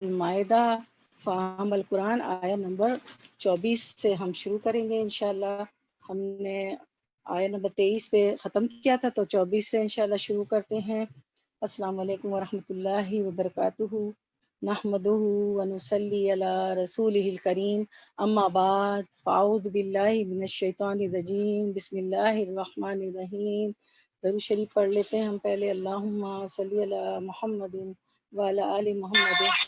المائدہ فہم القرآن آیت نمبر 24 سے ہم شروع کریں گے انشاءاللہ. ہم نے آیت نمبر 23 پہ ختم کیا تھا، تو 24 سے انشاءاللہ شروع کرتے ہیں. السلام علیکم ورحمۃ اللہ وبرکاتہ. نحمدہ ونصلی علی رسولہ الکریم، اما بعد فاعوذ باللہ من الشیطان الرجیم، بسم اللہ الرحمن الرحیم. درود شریف پڑھ لیتے ہیں ہم پہلے. اللہم صلی علی محمد وعلی آل محمد.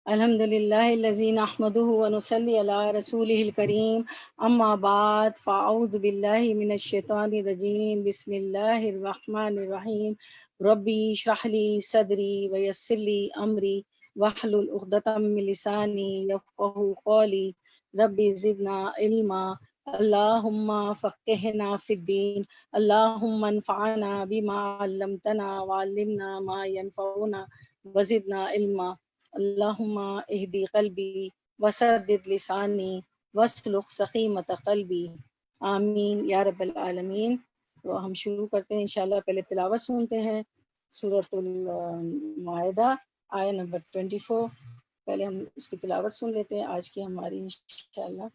الحمد للہ الذی نحمدہ ونصلی علی رسولہ الکریم، اما بعد فاعوذ باللہ من الشیطان الرجیم، بسم اللہ الرحمن الرحیم. ربی اشرح لی صدری ویسر لی امری واحلل عقدۃ من لسانی یفقہوا قولی. ربی زدنا علما، اللہم فقہنا فی الدین، اللہم انفعنا بما علمتنا وعلمنا ما ینفعنا وزدنا علما. اللہم اہدی قلبی وسدد لسانی واسلق سقیمۃ قلبی، آمین یا رب العالمین. تو ہم شروع کرتے ہیں انشاءاللہ. پہلے تلاوت سنتے ہیں سورۃ المائدہ آیت نمبر 24. پہلے ہم اس کی تلاوت سن لیتے ہیں آج کی ہماری انشاءاللہ.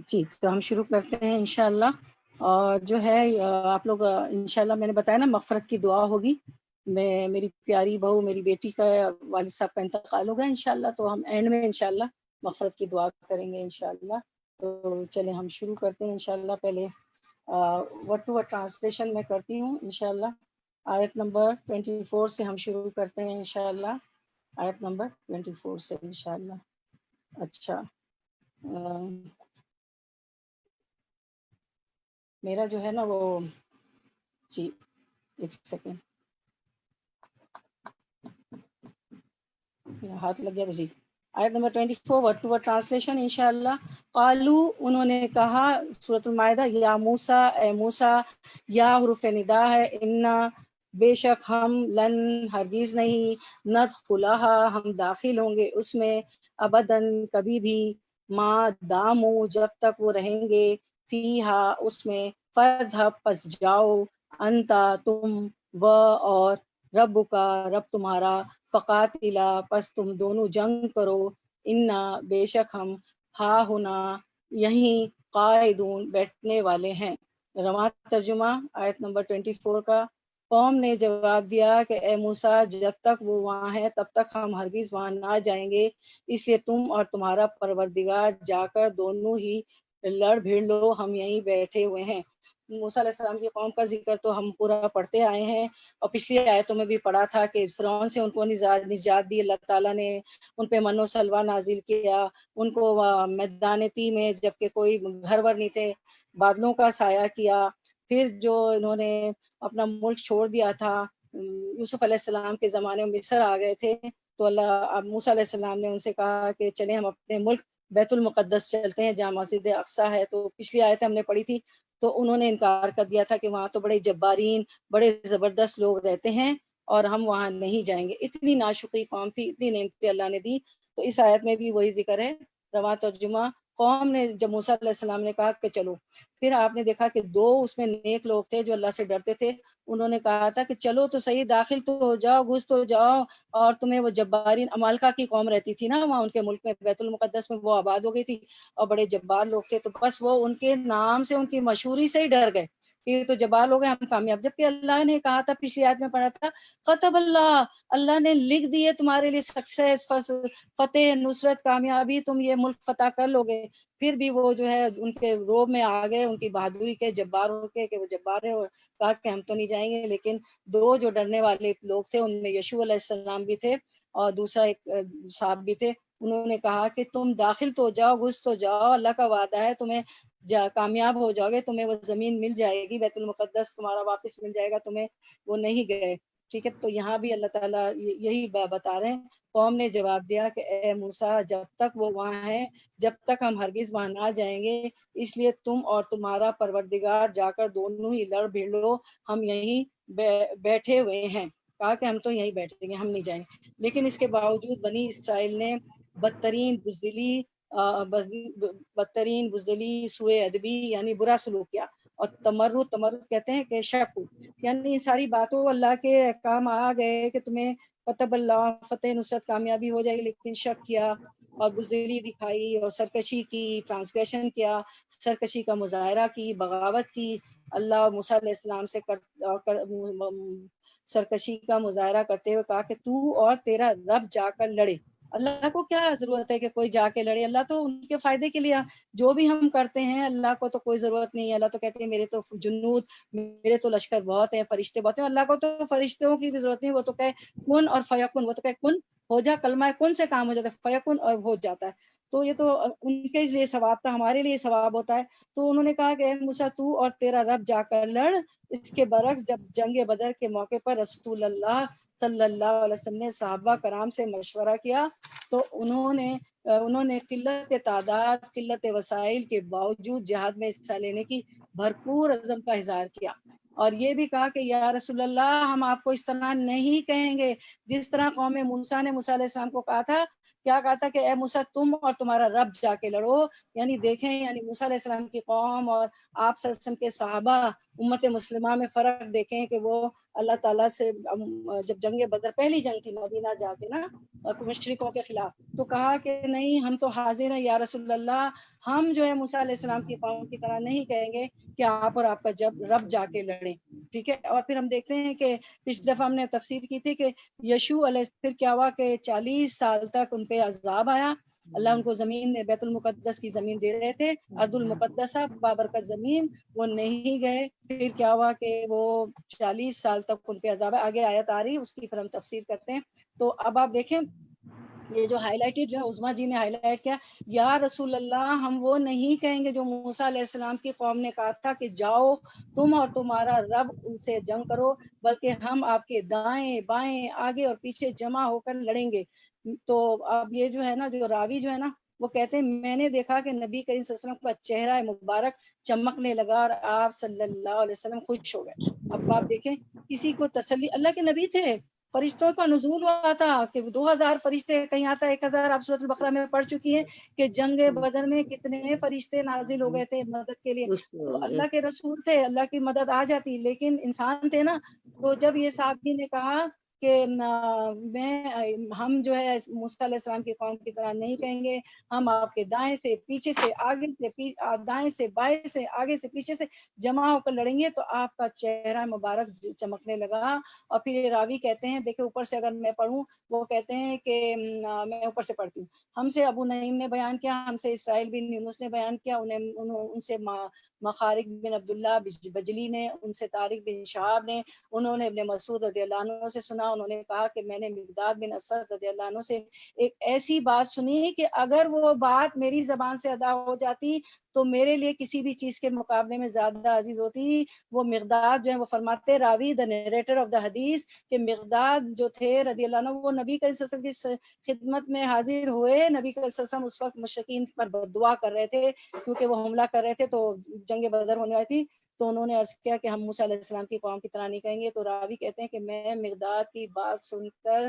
جی تو ہم شروع کرتے ہیں انشاءاللہ. اور جو ہے آپ لوگ انشاءاللہ میں نے بتایا نا مغفرت کی دعا ہوگی. میری پیاری بہو میری بیٹی کا والد صاحب کا انتقال ہوگا انشاءاللہ، تو ہم اینڈ میں انشاءاللہ مغفرت کی دعا کریں گے انشاءاللہ. تو چلیں ہم شروع کرتے ہیں انشاءاللہ. پہلے ورڈ ٹو ورڈ ٹرانسلیشن میں کرتی ہوں انشاءاللہ. آیت نمبر 24 سے ہم شروع کرتے ہیں انشاءاللہ. آیت نمبر 24 سے انشاءاللہ. اچھا میرا جو ہے نا وہ جی ایک سیکنڈ ہاتھ لگ گیا. جی آیت نمبر 24 ورڈ ٹو ورڈ ٹرانسلیشن انشاءاللہ. قالو انہوں نے کہا، سورۃ المائدہ، یا موسیٰ اے موسیٰ، یا حروف ندا ہے، انا بے شک ہم، لن ہرگز نہیں، ندخلہا ہم داخل ہوں گے اس میں، ابداً کبھی بھی، ما دامو جب تک وہ رہیں گے، فیہا اس میں، فذہب پس جاؤ، انتا تم، و اور، رب کا رب تمہارا، فقاتلا پس تم دونوں جنگ کرو، انا بے شک ہم، ہا ہونا یہیں، قائدون بیٹھنے والے ہیں. رواں ترجمہ آیت نمبر 24 کا. قوم نے جواب دیا کہ اے موسیٰ، جب تک وہ وہاں ہے تب تک ہم ہرگز وہاں نہ جائیں گے، اس لیے تم اور تمہارا پروردگار جا کر دونوں ہی لڑ بھیڑ لو، ہم یہیں بیٹھے ہوئے ہیں. موسیٰ علیہ السلام کی قوم کا ذکر تو ہم پورا پڑھتے آئے ہیں، اور پچھلی آیتوں میں بھی پڑھا تھا کہ فرعون سے ان کو نجات دی اللہ تعالیٰ نے، ان پہ من و سلوہ نازل کیا، ان کو میدان تی میں جبکہ کوئی گھر ور نہیں تھے بادلوں کا سایہ کیا. پھر جو انہوں نے اپنا ملک چھوڑ دیا تھا، یوسف علیہ السلام کے زمانے میں مصر آ گئے تھے، تو موسیٰ علیہ السلام نے ان سے کہا کہ چلیں ہم اپنے ملک بیت المقدس چلتے ہیں جہاں مسجد اقصیٰ ہے. تو پچھلی آیت ہم نے پڑھی تھی، تو انہوں نے انکار کر دیا تھا کہ وہاں تو بڑے جبارین، بڑے زبردست لوگ رہتے ہیں اور ہم وہاں نہیں جائیں گے. اتنی ناشکری قوم تھی، اتنی نعمتیں اللہ نے دی. تو اس آیت میں بھی وہی ذکر ہے. رواں ترجمہ قوم نے جب موسیٰ علیہ السلام نے کہا کہ چلو، پھر آپ نے دیکھا کہ 2 اس میں نیک لوگ تھے جو اللہ سے ڈرتے تھے، انہوں نے کہا تھا کہ چلو تو صحیح، داخل تو ہو جاؤ، گھس تو جاؤ، اور تمہیں وہ جبارین عمالقہ کی قوم رہتی تھی نا وہاں ان کے ملک میں، بیت المقدس میں وہ آباد ہو گئی تھی، اور بڑے جبار لوگ تھے، تو بس وہ ان کے نام سے، ان کی مشہوری سے ہی ڈر گئے کہ تو جبار لوگ ہیں، ہم کامیاب. جبکہ اللہ نے کہا تھا، پچھلی آیت میں پڑھا تھا، قطب اللہ، اللہ نے لکھ دیے تمہارے لیے سکسیس، فتح، نصرت، کامیابی، تم یہ ملک فتح کر لو گے. پھر بھی وہ جو ہے ان کے روب میں آ گئے، ان کی بہادری کے، جباروں کے، کہ وہ جبار ہے، اور کہا کہ ہم تو نہیں جائیں گے. لیکن 2 جو ڈرنے والے لوگ تھے، ان میں یشوع علیہ السلام بھی تھے اور دوسرا ایک صاحب بھی تھے. انہوں نے کہا کہ تم داخل تو جاؤ، گھس تو جاؤ، اللہ کا وعدہ ہے تمہیں کامیاب ہو جاؤ گے، تمہیں وہ زمین مل جائے گی، بیت المقدس تمہارا واپس مل جائے گا تمہیں. وہ نہیں گئے. ٹھیک ہے، تو یہاں بھی اللہ تعالیٰ یہی بتا رہے ہیں. قوم نے جواب دیا کہ اے موسیٰ، جب تک وہ وہاں ہے، جب تک ہم ہرگز وہاں نہ جائیں گے، اس لیے تم اور تمہارا پروردگار جا کر دونوں ہی لڑ بھیڑ لو، ہم یہیں بیٹھے ہوئے ہیں. کہا کہ ہم تو یہیں بیٹھیں گے، ہم نہیں جائیں گے. لیکن اس کے باوجود بنی اسرائیل نے بدترین بزدلی، سوء ادبی یعنی برا سلوک کیا، اور تمرد کہتے ہیں کہ شک، یعنی ساری باتوں اللہ کے احکام آ گئے کہ تمہیں کتب اللہ، فتح، نصرت، کامیابی ہو جائے گی، لیکن شک کیا اور بزدلی دکھائی اور سرکشی کی، ٹرانسگریشن کیا، سرکشی کا مظاہرہ کی، بغاوت کی. اللہ اور موسیٰ علیہ السلام سے سرکشی کا مظاہرہ کرتے ہوئے کہا کہ تو اور تیرا رب جا کر لڑے. اللہ کو کیا ضرورت ہے کہ کوئی جا کے لڑے؟ اللہ تو ان کے فائدے کے لیے، جو بھی ہم کرتے ہیں اللہ کو تو کوئی ضرورت نہیں ہے. اللہ تو کہتے ہیں میرے تو جنود، میرے تو لشکر بہت ہیں، فرشتے بہت ہیں. اللہ کو تو فرشتوں کی بھی ضرورت نہیں، وہ تو کہے کن اور فیکن، وہ تو کہے کن ہو جا، کلمہ کن سے کام ہو جاتا ہے، فیکن اور ہو جاتا ہے. تو یہ تو ان کے لیے ثواب تھا، ہمارے لیے ثواب ہوتا ہے. تو انہوں نے کہا کہ اے موسیٰ، تو اور تیرا رب جا کر لڑ. اس کے برعکس جب جنگ بدر کے موقع پر رسول اللہ صلی اللہ علیہ وسلم نے صحابہ کرام سے مشورہ کیا، تو انہوں نے قلت تعداد، قلت وسائل کے باوجود جہاد میں حصہ لینے کی بھرپور عزم کا اظہار کیا، اور یہ بھی کہا کہ یا رسول اللہ، ہم آپ کو اس طرح نہیں کہیں گے جس طرح قوم موسیٰ نے موسیٰ علیہ السلام کو کہا تھا. کیا کہا تھا کہ اے موسیٰ، تم اور تمہارا رب جا کے لڑو. یعنی دیکھیں، یعنی موسیٰ علیہ السلام کی قوم اور آپ صلی اللہ علیہ وسلم کے صحابہ، امت مسلمہ میں فرق دیکھیں کہ وہ اللہ تعالیٰ سے جب جنگ بدر، پہلی جنگ تھی مدینہ جا کے نا مشرکوں کے خلاف، تو کہا کہ نہیں، ہم تو حاضر ہیں یا رسول اللہ، ہم جو ہے موسیٰ علیہ السلام کی قوم کی طرح نہیں کہیں گے کہ آپ اور آپ کا جب رب جا کے لڑیں. ٹھیک ہے. اور پھر ہم دیکھتے ہیں کہ پچھلی دفعہ ہم نے تفسیر کی تھی کہ یشوع علیہ، پھر کیا ہوا کہ 40 سال تک ان پہ عذاب آیا. اللہ ان کو زمین، بیت المقدس کی زمین دے رہے تھے، ارض المقدسہ، بابرکت زمین، وہ نہیں گئے. پھر کیا ہوا کہ وہ 40 سال تک ان پہ عذاب ہے. آگے آیت آ رہی، اس کی پھر ہم تفسیر کرتے ہیں. تو اب آپ دیکھیں، یہ جو ہائی لائٹڈ جو ہے عظما جی نے ہائی لائٹ کیا، یا رسول اللہ، ہم وہ نہیں کہیں گے جو موسیٰ علیہ السلام کی قوم نے کہا تھا کہ جاؤ تم اور تمہارا رب ان سے جنگ کرو، بلکہ ہم آپ کے دائیں بائیں، آگے اور پیچھے جمع ہو کر لڑیں گے. تو اب یہ جو ہے نا، جو راوی جو ہے نا، وہ کہتے ہیں میں نے دیکھا کہ نبی کریم صلی اللہ علیہ وسلم کا چہرہ مبارک چمکنے لگا اور آپ صلی اللہ علیہ وسلم خوش ہو گئے. اب آپ دیکھیں، کسی کو تسلی، اللہ کے نبی تھے، فرشتوں کا نزول ہوا تھا کہ 2000 فرشتے، کہیں آتا ہے 1000، آپ سورۃ البقرہ میں پڑھ چکی ہیں کہ جنگ بدر میں کتنے فرشتے نازل ہو گئے تھے مدد کے لیے. تو اللہ کے رسول تھے، اللہ کی مدد آ جاتی، لیکن انسان تھے نا. تو جب یہ صحابی نے کہا کہ ہم جو ہے موسیٰ علیہ السلام کی قوم کی طرح نہیں کہیں گے، ہم آپ کے دائیں سے پیچھے سے، آگے سے دائیں سے بائیں سے، آگے سے پیچھے سے جمع ہو کر لڑیں گے، تو آپ کا چہرہ مبارک چمکنے لگا. اور پھر یہ راوی کہتے ہیں، دیکھیں اوپر سے اگر میں پڑھوں، وہ کہتے ہیں کہ میں اوپر سے پڑھتی ہوں، ہم سے ابو نعیم نے بیان کیا، ہم سے اسرائیل بن یونس نے بیان کیا، ان سے مخارق بن عبداللہ بجلی نے، ان سے طارق بن شہاب نے، انہوں نے ابن مسعود رضی اللہ عنہ سے سنا، انہوں نے کہا کہ میں نے مقداد بن اسد رضی اللہ عنہ سے ایک ایسی بات سنی کہ اگر وہ بات میری زبان سے ادا ہو جاتی تو میرے لیے کسی بھی چیز کے مقابلے میں زیادہ عزیز ہوتی. وہ مقداد جو ہے، وہ فرماتے راوی دا نیریٹر آف دا حدیث، کہ مقداد جو تھے رضی اللہ عنہ، وہ نبی صلی اللہ علیہ وسلم کی خدمت میں حاضر ہوئے. نبی صلی اللہ علیہ وسلم اس وقت مشرکین پر دعا کر رہے تھے کیونکہ وہ حملہ کر رہے تھے، تو جنگ بدر ہونے والی تھی. تو انہوں نے عرض کیا کہ ہم موسیٰ علیہ السلام کی قوم کی طرح نہیں کہیں گے. تو راوی کہتے ہیں کہ میں مقداد کی بات سن کر،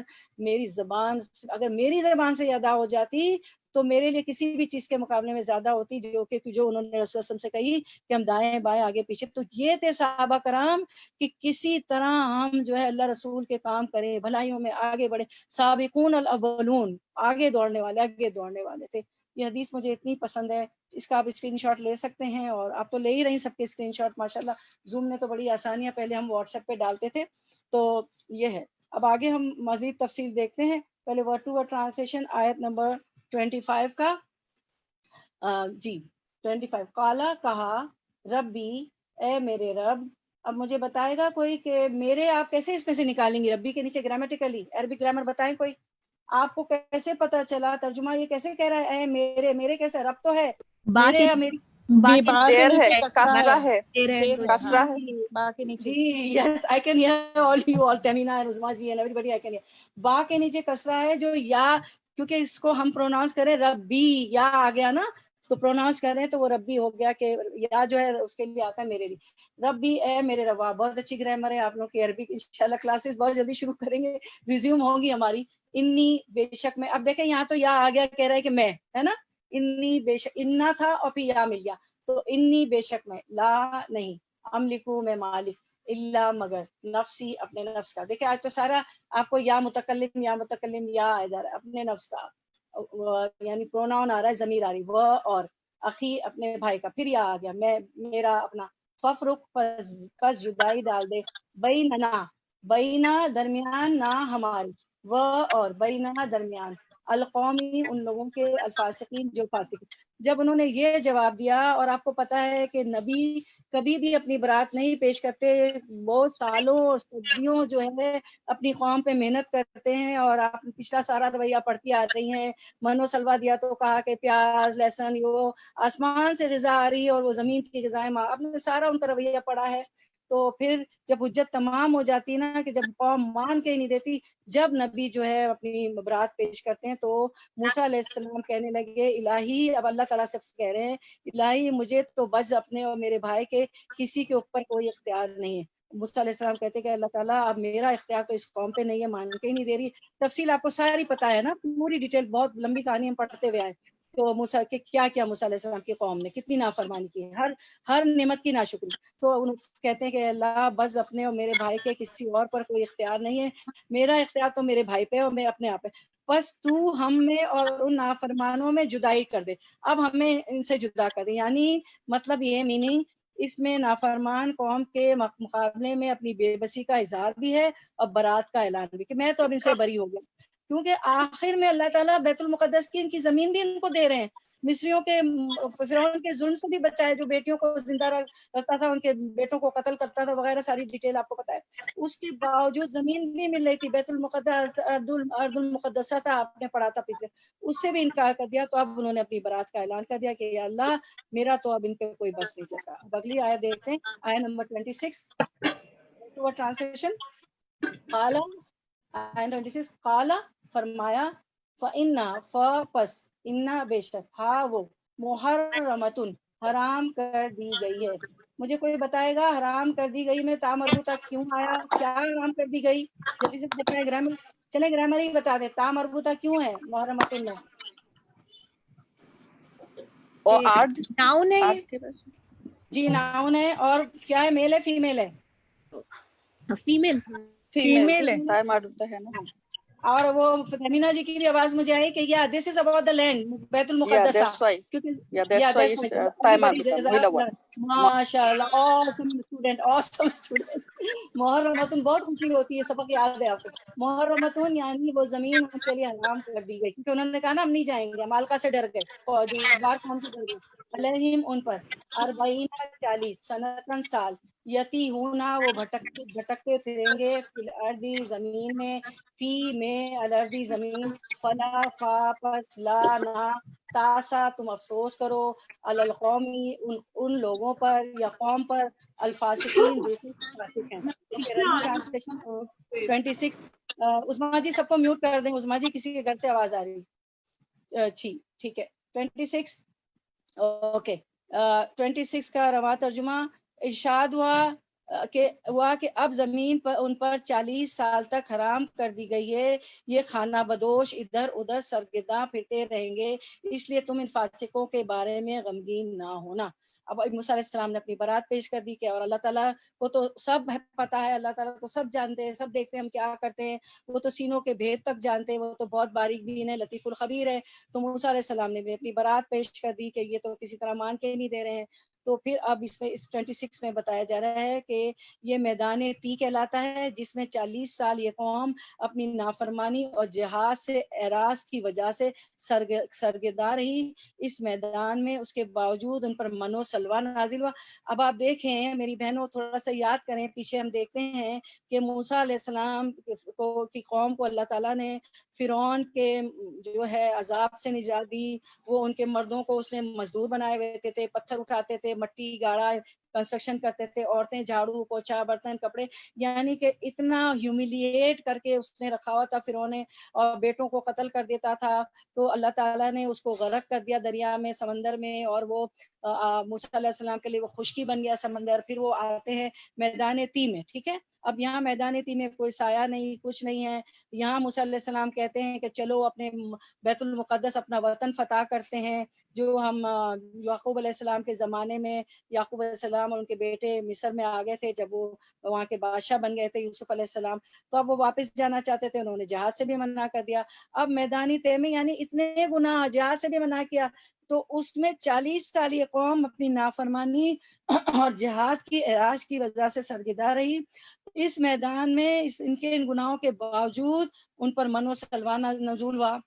اگر میری زبان سے ادا ہو جاتی تو میرے لیے کسی بھی چیز کے مقابلے میں زیادہ ہوتی جو انہوں نے رسول اللہ سے کہی کہ ہم دائیں بائیں آگے پیچھے. تو یہ تھے صحابہ کرام کہ کسی طرح ہم جو ہے اللہ رسول کے کام کریں, بھلائیوں میں آگے بڑھیں. سابقون الاولون, آگے دوڑنے والے تھے. یہ حدیث مجھے اتنی پسند ہے, اس کا آپ اسکرین شاٹ لے سکتے ہیں, اور آپ تو لے ہی رہی سب کے اسکرین شاٹ ماشاءاللہ. زوم میں تو بڑی آسانیاں, پہلے ہم واٹس ایپ پہ ڈالتے تھے. تو یہ ہے. اب آگے ہم مزید تفصیل دیکھتے ہیں. پہلے ورڈ ٹو ورڈ ٹرانسلیشن آیت نمبر 25 کا. جی 25. قالا, کہا, ربی, اے میرے رب. اب مجھے بتائے گا کوئی کہ میرے آپ کیسے اس میں سے نکالیں گے, ربی کے نیچے گرامیٹیکلی عربک گرامر بتائیں کوئی. آپ کو کیسے پتا چلا ترجمہ یہ کیسے کہہ رہا ہے اے میرے کیسے, رب تو ہے میرے یا میری. دیر ہے, کسرہ ہے, کسرہ ہے. جی yes I can hear all you all, Tamina and Uzma ji and everybody, I can hear. با کے نیچے کسرہ ہے جو یا, کیونکہ اس کو ہم پروناؤنس کریں ربی, یا آ گیا نا تو پروناؤنس کر رہے ہیں تو وہ ربی ہو گیا, کہ یا جو ہے اس کے لیے آتا ہے میرے لیے. ربی, اے میرے رب. بہت اچھی گرامر ہے آپ لوگ کی عربی کی. انشاءاللہ کلاسز بہت جلدی شروع کریں گے, ریزیوم ہوگی ہماری. انی, بے شک میں. اب دیکھیں یہاں تو یا آ گیا, کہہ رہے کہ میں, ہے نا. انی بے شک, انا تھا اور پھر یا مل گیا, تو انی بے شک میں, لا نہیں, املکو میں مالک, الا مگر, نفسی اپنے نفس کا. دیکھیں آج تو سارا آپ کو یا متکلم یا آ جا رہا ہے, اپنے نفس کا, یعنی پروناؤن آ رہا ہے, ضمیر آ رہی, وہ اور, اخی اپنے بھائی کا, پھر یا آ گیا میں, میرا اپنا. ففرق, پس جدائی ڈال دے, بیننا, بینا درمیان, نہ ہماری, وہ اور, بینا درمیان, القومی ان لوگوں کے, الفاسقین جو فاسق. جب انہوں نے یہ جواب دیا, اور آپ کو پتا ہے کہ نبی کبھی بھی اپنی برات نہیں پیش کرتے, وہ سالوں اور صدیوں جو ہے اپنی قوم پہ محنت کرتے ہیں, اور آپ پچھلا سارا رویہ پڑھتی آ رہی ہیں. منو سلوا دیا تو کہا کہ پیاز لہسن, وہ آسمان سے غذا آ رہی ہے اور وہ زمین کی غذائیں, آپ نے سارا ان کا رویہ پڑھا ہے. تو پھر جب حجت تمام ہو جاتی نا, کہ جب قوم مان کے ہی نہیں دیتی, جب نبی جو ہے اپنی برات پیش کرتے ہیں, تو موسیٰ علیہ السلام کہنے لگے الہی, اب اللہ تعالیٰ سے کہہ رہے ہیں الہی مجھے تو بس اپنے اور میرے بھائی کے, کسی کے اوپر کوئی اختیار نہیں ہے. موسیٰ علیہ السلام کہتے کہ اللہ تعالیٰ اب میرا اختیار تو اس قوم پہ نہیں ہے, مان کے ہی نہیں دے رہی. تفصیل آپ کو ساری پتا ہے نا, پوری ڈیٹیل, بہت لمبی کہانی ہم پڑھتے ہوئے آئے. تو موسیٰ کے کیا موسیٰ علیہ السلام کی قوم نے کتنی نافرمانی کی ہے, ہر نعمت کی ناشکری. تو کہتے ہیں کہ اللہ بس اپنے اور میرے بھائی کے, کسی اور پر کوئی اختیار نہیں ہے, میرا اختیار تو میرے بھائی پہ اور میں اپنے آپ پہ. بس تو ہم میں اور ان نافرمانوں میں جدائی کر دے, اب ہمیں ان سے جدا کر دے. یعنی مطلب یہ میننگ اس میں نافرمان قوم کے مقابلے میں اپنی بے بسی کا اظہار بھی ہے, اور برات کا اعلان بھی, کہ میں تو اب ان سے بری ہو گیا. کیونکہ آخر میں اللہ تعالیٰ بیت المقدس کی ان کی زمین بھی ان کو دے رہے ہیں. مصریوں کے, فرعون کے ظلم سے بھی بچائے, جو بیٹیوں کو زندہ رکھتا تھا, ان کے بیٹوں کو قتل کرتا تھا وغیرہ, ساری ڈیٹیل آپ کو پتا ہے. اس کے باوجود زمین بھی مل رہی تھی, بیت المقدس, ارض المقدسہ تھا, آپ نے پڑھا تھا پیچھے, اس سے بھی انکار کر دیا. تو اب انہوں نے اپنی برات کا اعلان کر دیا کہ یا اللہ میرا تو اب ان پہ کوئی بس نہیں چلتا. اب اگلی آیت دیکھتے ہیں, آیت نمبر 26 ٹرانسلیشن. قال, آیت 26, قال فرمایا, فَإِنَّا پس, اِنَّا بے شک, ہاں وہ, محرمتن حرام کر دی گئی ہے. مجھے کوئی بتائے گا حرام کر دی گئی میں تا مربوطہ کیوں آیا, کیا حرام کر دی گئی, جلدی سے بتائیں. گرامر, چلیں گرامر ہی بتا دیں, تا مربوطہ کیوں ہے محرمتن میں. اور آرڈ ناؤن ہے, جی ناؤن ہے, اور کیا ہے, میل ہے فیمیل ہے, فیمیل فیمیل ہے, ٹائم آرڈ ہوتا ہے نا. اور وہ فہمینا جی کی بھی آواز مجھے آئی کہ یا دس از اباؤٹ دا لینڈ, بیت المقدسہ, کیونکہ ماشاء اللہ, awesome student. محرمتن, بہت خوشی ہوتی ہے, سبق یاد ہے آپ کو. محرمتن یعنی وہ زمین ان کے لیے حرام کر دی گئی, کیونکہ انہوں نے کہا نا ہم نہیں جائیں گے, مالکا سے ڈر گئے, اور جو بار کون سے ڈر گئے, علیہم ان پر, 40 سنتن سال, یتی ہونا وہ بھٹکتے پھریں گے, فی الارض زمین میں, فی میں الارض زمین, فلا فا پس لا نہ, تاسا تم افسوس کرو, القومی ان لوگوں پر یا قوم پر, الفاسقین جو کہ فاسق ہیں. ٹھیک ہے, رننگ ٹرانسلیشن 26. عثمان جی سب کو میوٹ کر دیں, عثمان جی کسی کے گھر سے آواز آ رہی ہے. ٹھیک ہے, 26 اوکے. 26 کا رواں ترجمہ. ارشاد ہوا کہ ہوا کہ اب زمین پر ان پر 40 سال تک حرام کر دی گئی ہے، یہ کھانا بدوش ادھر ادھر سرگرداں پھرتے رہیں گے، اس لیے تم ان فاسقوں کے بارے میں غمگین نہ ہونا۔ اب موسیٰ علیہ السلام نے اپنی برات پیش کر دی کہ اور اللہ تعالیٰ کو تو سب پتہ ہے، اللہ تعالیٰ تو سب جانتے ہیں، سب دیکھتے ہیں ہم کیا کرتے ہیں، وہ تو سینوں کے بھید تک جانتے ہیں، وہ تو بہت باریک بین ہے، لطیف الخبیر ہے۔ تو موسیٰ علیہ السلام نے بھی اپنی برات پیش کر دی کہ یہ تو کسی طرح مان کے نہیں دے رہے ہیں۔ تو پھر اب اس میں اس 26 میں بتایا جا رہا ہے کہ یہ میدان تی کہلاتا ہے، جس میں 40 سال یہ قوم اپنی نافرمانی اور جہاد سے اعراض کی وجہ سے سرگرداں رہی۔ اس میدان میں اس کے باوجود ان پر من و سلوہ نازل ہوا۔ اب آپ دیکھیں میری بہنوں، تھوڑا سا یاد کریں، پیچھے ہم دیکھتے ہیں کہ موسیٰ علیہ السلام کی قوم کو اللہ تعالیٰ نے فرعون کے جو ہے عذاب سے نجات دی۔ وہ ان کے مردوں کو اس نے مزدور بنائے ہوئے تھے، پتھر اٹھاتے تھے، مٹی گاڑا کنسٹرکشن کرتے تھے، عورتیں جھاڑو پوچھا برتن کپڑے، یعنی کہ اتنا ہیوملیٹ کر کے اس نے رکھا ہوا تھا فرعون نے، اور بیٹوں کو قتل کر دیتا تھا۔ تو اللہ تعالیٰ نے اس کو غرق کر دیا دریا میں، سمندر میں، اور وہ موسیٰ علیہ السلام کے لیے وہ خشکی بن گیا سمندر۔ پھر وہ آتے ہیں میدان تی میں، ٹھیک ہے۔ اب یہاں میدان تی میں کوئی سایہ نہیں، کچھ نہیں ہے۔ یہاں موسیٰ علیہ السلام کہتے ہیں کہ چلو اپنے بیت المقدس، اپنا وطن فتح کرتے ہیں، جو ہم یعقوب علیہ السلام کے زمانے میں یعقوب علیہ السلام اور ان کے بیٹے مصر میں آ گئے تھے جب وہ وہاں کے بادشاہ بن گئے تھے یوسف علیہ السلام، تو اب وہ واپس جانا چاہتے تھے، انہوں نے جہاد سے بھی منع کر دیا۔ اب میدانی تی میں یعنی اتنے گناہ، جہاد سے بھی منع کیا، تو اس میں 40 سال یہ قوم اپنی نافرمانی اور جہاد کی اعراض کی وجہ سے سرگرداں رہی۔ اس میدان میں ان کے ان گناہوں کے باوجود ان پر من و سلوہ نزول ہوا،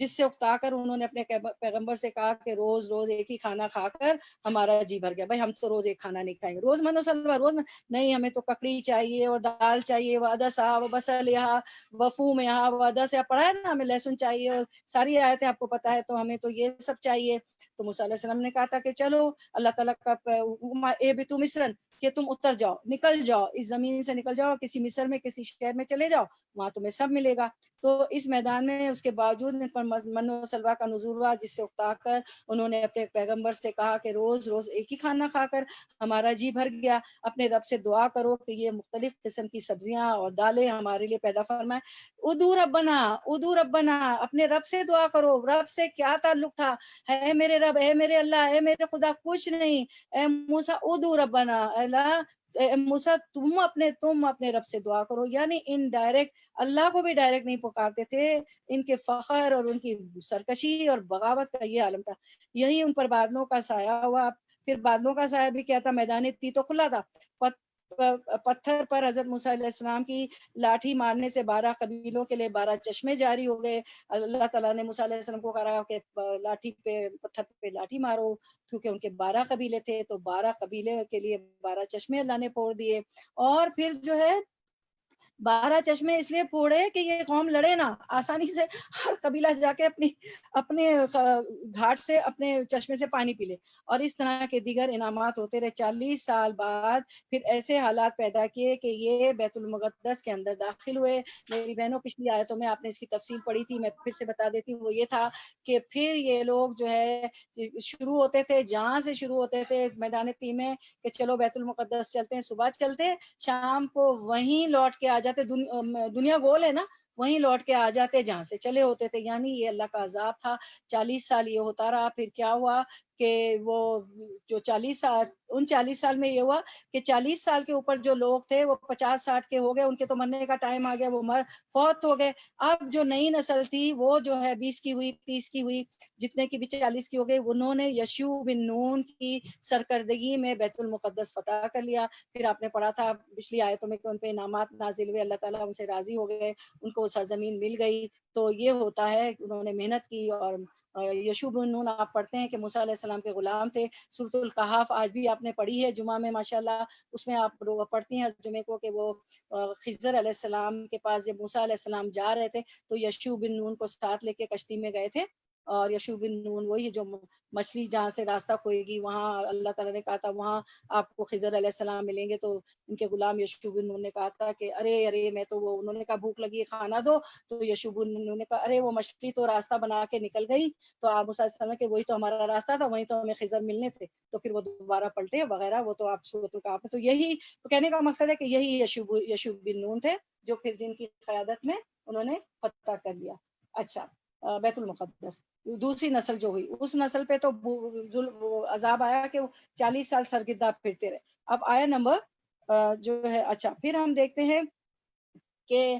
جس سے اکتا کر انہوں نے اپنے پیغمبر سے کہا کہ روز روز ایک ہی کھانا کھا کر ہمارا جی بھر گیا، بھائی ہم تو روز ایک کھانا نہیں کھائیں گے، روز من و سلوہ، روز نہیں، ہمیں تو ککڑی چاہیے اور دال چاہیے، وہ ادسا وہ بصل یہاں وفوم یہاں وہ ادس پڑھا ہے نا، ہمیں لہسن چاہیے، اور ساری آیتیں آپ کو پتہ ہے، تو ہمیں تو یہ سب چاہیے۔ تو موسیٰ علیہ السلام نے کہا تھا کہ چلو اللہ تعالیٰ کا اہبطوا مصرا، کہ تم اتر جاؤ، نکل جاؤ، اس زمین سے نکل جاؤ، کسی مصر میں کسی شہر میں چلے جاؤ، وہاں تمہیں سب ملے گا۔ تو اس میدان میں اس کے باوجود ان پر من و سلوہ کا نزول ہوا، جس سے اکتا کر انہوں نے اپنے پیغمبر سے کہا کہ روز روز ایک ہی کھانا کھا کر ہمارا جی بھر گیا، اپنے رب سے دعا کرو کہ یہ مختلف قسم کی سبزیاں اور دالیں ہمارے لیے پیدا فرمائے۔ ادعو ربنا، ادعو ربنا، اپنے رب سے دعا کرو۔ رب سے کیا تعلق تھا؟ اے میرے رب، اے میرے اللہ، اے میرے خدا، کچھ نہیں، اے موسیٰ ادعو ربنا، اللہ موسیٰ تم اپنے رب سے دعا کرو، یعنی ان ڈائریکٹ اللہ کو بھی ڈائریکٹ نہیں پکارتے تھے۔ ان کے فخر اور ان کی سرکشی اور بغاوت کا یہ عالم تھا۔ یہی ان پر بادلوں کا سایہ ہوا۔ پھر بادلوں کا سایہ بھی کیا تھا؟ میدان تی تو کھلا تھا، پتھر پر حضرت موسیٰ علیہ السلام کی لاٹھی مارنے سے 12 قبیلوں کے لیے 12 چشمے جاری ہو گئے۔ اللہ تعالیٰ نے موسیٰ علیہ السلام کو کہا کہ لاٹھی پہ، پتھر پہ لاٹھی مارو، کیونکہ ان کے 12 قبیلے تھے، تو 12 قبیلے کے لیے 12 چشمے اللہ نے پھوڑ دیے۔ اور پھر جو ہے 12 چشمے اس لیے پھوڑے کہ یہ قوم لڑے نا، آسانی سے ہر قبیلہ جا کے اپنے گھاٹ سے اپنے چشمے سے پانی پی لے، اور اس طرح کے دیگر انعامات ہوتے رہے۔ 40 سال بعد پھر ایسے حالات پیدا کیے کہ یہ بیت المقدس کے اندر داخل ہوئے۔ میری بہنوں، پچھلی آیتوں میں آپ نے اس کی تفصیل پڑھی تھی، میں پھر سے بتا دیتی ہوں۔ وہ یہ تھا کہ پھر یہ لوگ جو ہے شروع ہوتے تھے، جہاں سے شروع ہوتے تھے میدان تی میں، کہ چلو بیت المقدس چلتے ہیں، صبح چلتے، شام کو وہیں لوٹ کے آ جاتے، دنیا گول ہے نا، وہیں لوٹ کے آ جاتے جہاں سے چلے ہوتے تھے۔ یعنی یہ اللہ کا عذاب تھا۔ 40 سال یہ ہوتا رہا۔ پھر کیا ہوا کہ وہ جو 40 سال میں یہ ہوا کہ 40 سال کے اوپر جو لوگ تھے وہ 50-60 کے ہو گئے، ان کے تو مرنے کا ٹائم آ گیا، وہ فوت ہو گئے۔ اب جو نئی نسل تھی وہ جو ہے 20 کی ہوئی، 30 کی ہوئی، جتنے کی بھی 40 کی ہو گئی، انہوں نے یشوع بن نون کی سرکردگی میں بیت المقدس فتح کر لیا۔ پھر آپ نے پڑھا تھا پچھلی آیتوں میں کہ ان پہ انعامات نازل ہوئے، اللہ تعالیٰ ان سے راضی ہو گئے، ان کو سرزمین مل گئی۔ تو یہ ہوتا ہے، انہوں نے محنت کی۔ اور یشوع بن نون آپ پڑھتے ہیں کہ موسیٰ علیہ السلام کے غلام تھے۔ سورۃ الکہف آج بھی آپ نے پڑھی ہے جمعہ میں ماشاءاللہ، اس میں آپ پڑھتی ہیں جمعے کو کہ وہ خضر علیہ السلام کے پاس جب موسیٰ علیہ السلام جا رہے تھے تو یشوع بن نون کو ساتھ لے کے کشتی میں گئے تھے، اور یشوع بن نون وہی جو مچھلی جہاں سے راستہ کھوئے گی وہاں اللہ تعالیٰ نے کہا تھا وہاں آپ کو خضر علیہ السلام ملیں گے. تو ان کے غلام یشوع بن نون نے کہا تھا کہ ارے میں تو وہ, انہوں نے کہا بھوک لگی ہے کھانا دو. تو یشوع بن نون نے کہا ارے وہ مچھلی تو راستہ بنا کے نکل گئی. تو آپ موسیٰ علیہ السلام کہ وہی تو ہمارا راستہ تھا, وہیں تو ہمیں خضر ملنے تھے. تو پھر وہ دوبارہ پلٹے وغیرہ, وہ تو آپ سورۃ الکہف میں. تو یہی کہنے کا مقصد ہے کہ یہی یشوع بن نون تھے جو پھر جن کی قیادت میں انہوں نے فتح کر لیا. اچھا, بیت المقدس. دوسری نسل جو ہوئی, اس نسل پہ تو عذاب آیا کہ وہ 40 سال سرگردہ پھرتے رہے. اب آیا نمبر جو ہے, اچھا پھر ہم دیکھتے ہیں کہ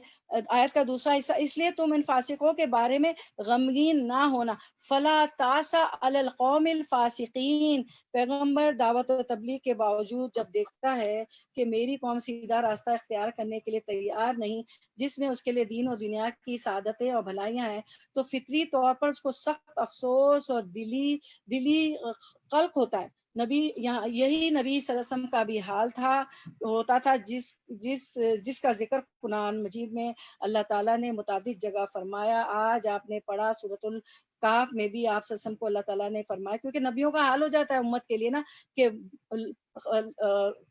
آیت کا دوسرا حصہ, اس لیے تم ان فاسقوں کے بارے میں غمگین نہ ہونا. فلا تاسا علی القوم الفاسقین. پیغمبر دعوت و تبلیغ کے باوجود جب دیکھتا ہے کہ میری قوم سیدھا راستہ اختیار کرنے کے لیے تیار نہیں, جس میں اس کے لیے دین و دنیا کی سعادتیں اور بھلائیاں ہیں, تو فطری طور پر اس کو سخت افسوس اور دلی قلق ہوتا ہے. نبی یہاں یہی نبی صلی اللہ علیہ وسلم کا بھی حال ہوتا تھا, جس کا ذکر قرآن مجید میں اللہ تعالیٰ نے متعدد جگہ فرمایا. آج آپ نے پڑھا سورۃ الکہف میں بھی آپ صلی اللہ علیہ وسلم کو اللہ تعالیٰ نے فرمایا, کیونکہ نبیوں کا حال ہو جاتا ہے امت کے لیے نا کہ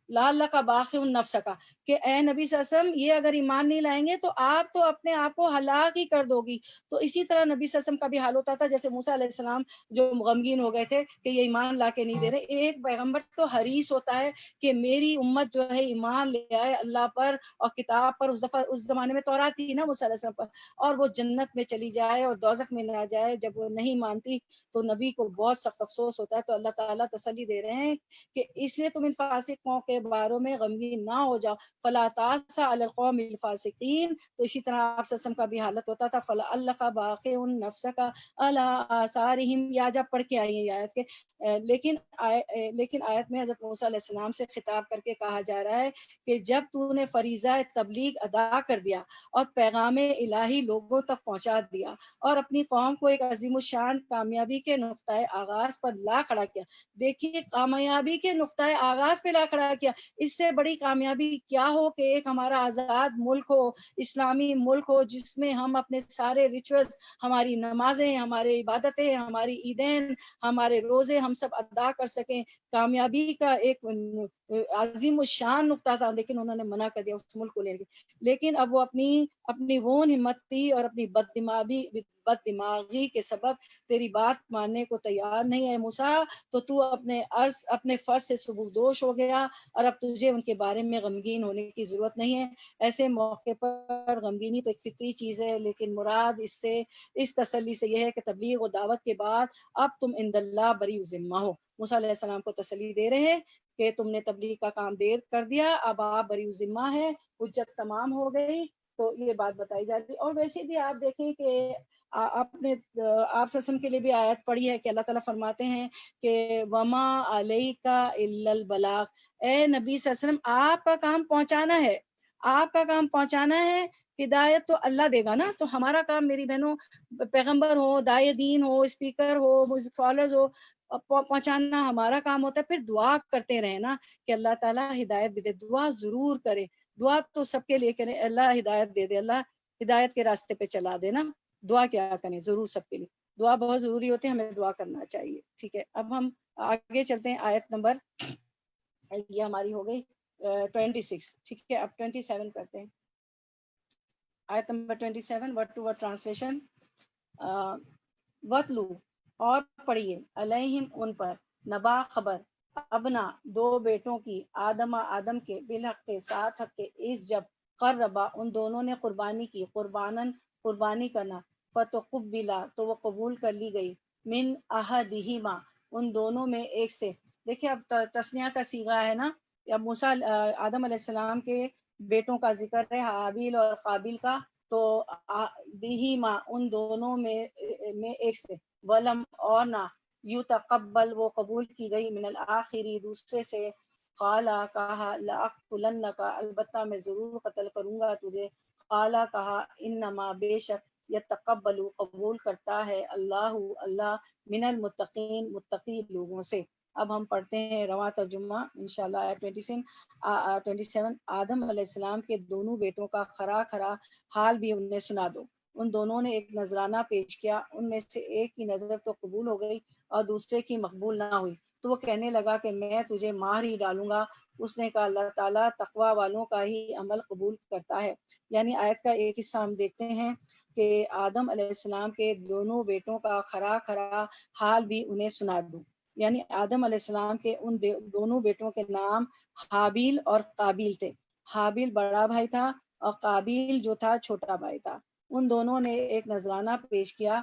لعلک باخع نفسک, کہ اے نبی صلی اللہ علیہ وسلم یہ اگر ایمان نہیں لائیں گے تو آپ تو اپنے آپ کو ہلاک ہی کر دو گی. تو اسی طرح نبی صلی اللہ علیہ وسلم کا بھی حال ہوتا تھا, جیسے موسیٰ علیہ السلام جو غمگین ہو گئے تھے کہ یہ ایمان لا کے نہیں دے رہے. ایک پیغمبر تو حریص ہوتا ہے کہ میری امت جو ہے ایمان لے آئے اللہ پر اور کتاب پر. اس زمانے میں تورات تھی نا موسیٰ علیہ السلام پر, اور وہ جنت میں چلی جائے اور دوزخ میں نہ جائے. جب وہ نہیں مانتی تو نبی کو بہت سخت افسوس ہوتا ہے. تو اللہ تعالیٰ تسلی دے رہے ہیں کہ اس لیے تم ان فاسقوں کے باروں میں غمگین نہ ہو جاؤ. فلا تاسا علی القوم الفاسقین. تو اسی طرح آپ صلی اللہ علیہ وسلم کا بھی حالت ہوتا تھا, فلعلک باخع نفسک علی آثارہم. یا جب پڑھ کے آئی ہیں آیت کے, لیکن آیت میں حضرت موسیٰ علیہ السلام سے خطاب کر کے کہا جا رہا ہے کہ جب تو نے فریضہ تبلیغ ادا کر دیا اور پیغام الہی لوگوں تک پہنچا دیا اور اپنی قوم کو ایک عظیم الشان کامیابی کے نقطۂ آغاز پر لا کھڑا کیا. دیکھیے کامیابی کے نقطۂ آغاز پہ لا کھڑا کیا, اس سے بڑی کامیابی کیا ہو کہ ایک ہمارا آزاد ملک ہو, اسلامی ملک ہو, جس میں ہم اپنے سارے ریچولز, ہماری نمازیں, ہماری عبادتیں, ہماری عیدین, ہمارے روزے ہم سب ادا کر سکیں. کامیابی کا ایک عظیم الشان نقطہ تھا, لیکن انہوں نے منع کر دیا اس ملک کو لینے کے. لیکن اب وہ اپنی وہ ہمتی اور اپنی بد دماغی کے سبب تیری بات ماننے کو تیار نہیں ہے موسیٰ. تو اپنے فرض سے سبکدوش ہو گیا, اور اب تجھے ان کے بارے میں غمگین ہونے کی ضرورت نہیں ہے. ایسے موقع پر غمگینی تو ایک فطری چیز ہے, لیکن مراد اس تسلی سے یہ ہے کہ تبلیغ و دعوت کے بعد اب تم عند اللہ بری ذمہ ہو. موسیٰ علیہ السلام کو تسلی دے رہے ہیں کہ تم نے تبلیغ کا کام دیر کر دیا, اب آپ بری ذمہ ہے, حجت تمام ہو گئی. تو یہ بات بتائی جاتی. اور ویسے بھی آپ دیکھیں کہ آپ نے آپ وسلم کے لیے بھی آیت پڑھی ہے کہ اللہ تعالیٰ فرماتے ہیں کہ وما علیک الا البلاغ. اے نبی صلی اللہ علیہ وسلم آپ کا کام پہنچانا ہے, آپ کا کام پہنچانا ہے. ہدایت تو اللہ دے گا نا. تو ہمارا کام میری بہنوں, پیغمبر ہو, داعی دین ہو, اسپیکر ہو, فالوورز ہو, پہنچانا ہمارا کام ہوتا ہے. پھر دعا کرتے رہے نا کہ اللہ تعالیٰ ہدایت بھی دے. دعا ضرور کرے, دعا تو سب کے لیے کرے, اللہ ہدایت دے دے, اللہ ہدایت کے راستے پہ چلا دے نا. دعا کیا کریں ضرور سب کے لیے, دعا بہت ضروری ہوتی ہے, ہمیں دعا کرنا چاہیے. ٹھیک ہے, اب ہم آگے چلتے ہیں. آیت نمبر یہ ہماری ہو گئی 26. ٹھیک ہے, اب 27 کرتے ہیں. آیت نمبر 27 ورڈ ٹو ورڈ ٹرانسلیشن. وَاتْلُو اور پڑھیے, علیہم ان پر, نبا خبر, ابنا دو بیٹوں کی, آدم کے, بالحق کے ساتھ حق کے, اس جب قربا ان دونوں نے قربانی کی, قربانی کرنا, فتقبلا تو وہ قبول کر لی گئی, من احدہما ان دونوں میں ایک سے. دیکھیں اب تسنیہ کا صیغہ ہے نا, اب موسیٰ آدم علیہ السلام کے بیٹوں کا ذکر ہے, حابیل اور قابیل کا. تو بہما ان دونوں میں ایک سے, ولم اور نہ, یتقبل وہ قبول کی گئی, من الآخری دوسرے سے, قالا کہا, لأقتلنک البتہ میں ضرور قتل کروں گا تجھے, قالا کہا, انما بے شک, یتقبل قبول کرتا ہے اللہ من المتقین متقی لوگوں سے. اب ہم پڑھتے ہیں رواں ترجمہ انشاءاللہ. 27 آدم علیہ السلام کے دونوں بیٹوں کا کھرا حال بھی انہیں سنا دو. ان دونوں نے ایک نذرانہ پیش کیا، ان میں سے ایک کی نظر تو قبول ہو گئی اور دوسرے کی مقبول نہ ہوئی، تو وہ کہنے لگا کہ میں تجھے مار ہی ڈالوں گا۔ اس نے کہا اللہ تعالیٰ تقوی والوں کا ہی عمل قبول کرتا ہے۔ یعنی آیت کا ایک حصہ ہم دیکھتے ہیں کہ آدم علیہ السلام کے دونوں بیٹوں کا کھرا کھرا حال بھی انہیں سنا دوں۔ یعنی آدم علیہ السلام کے ان دونوں بیٹوں کے نام حابیل اور قابیل تھے۔ حابیل بڑا بھائی تھا اور قابیل جو تھا چھوٹا بھائی تھا۔ ان دونوں نے ایک نذرانہ پیش کیا۔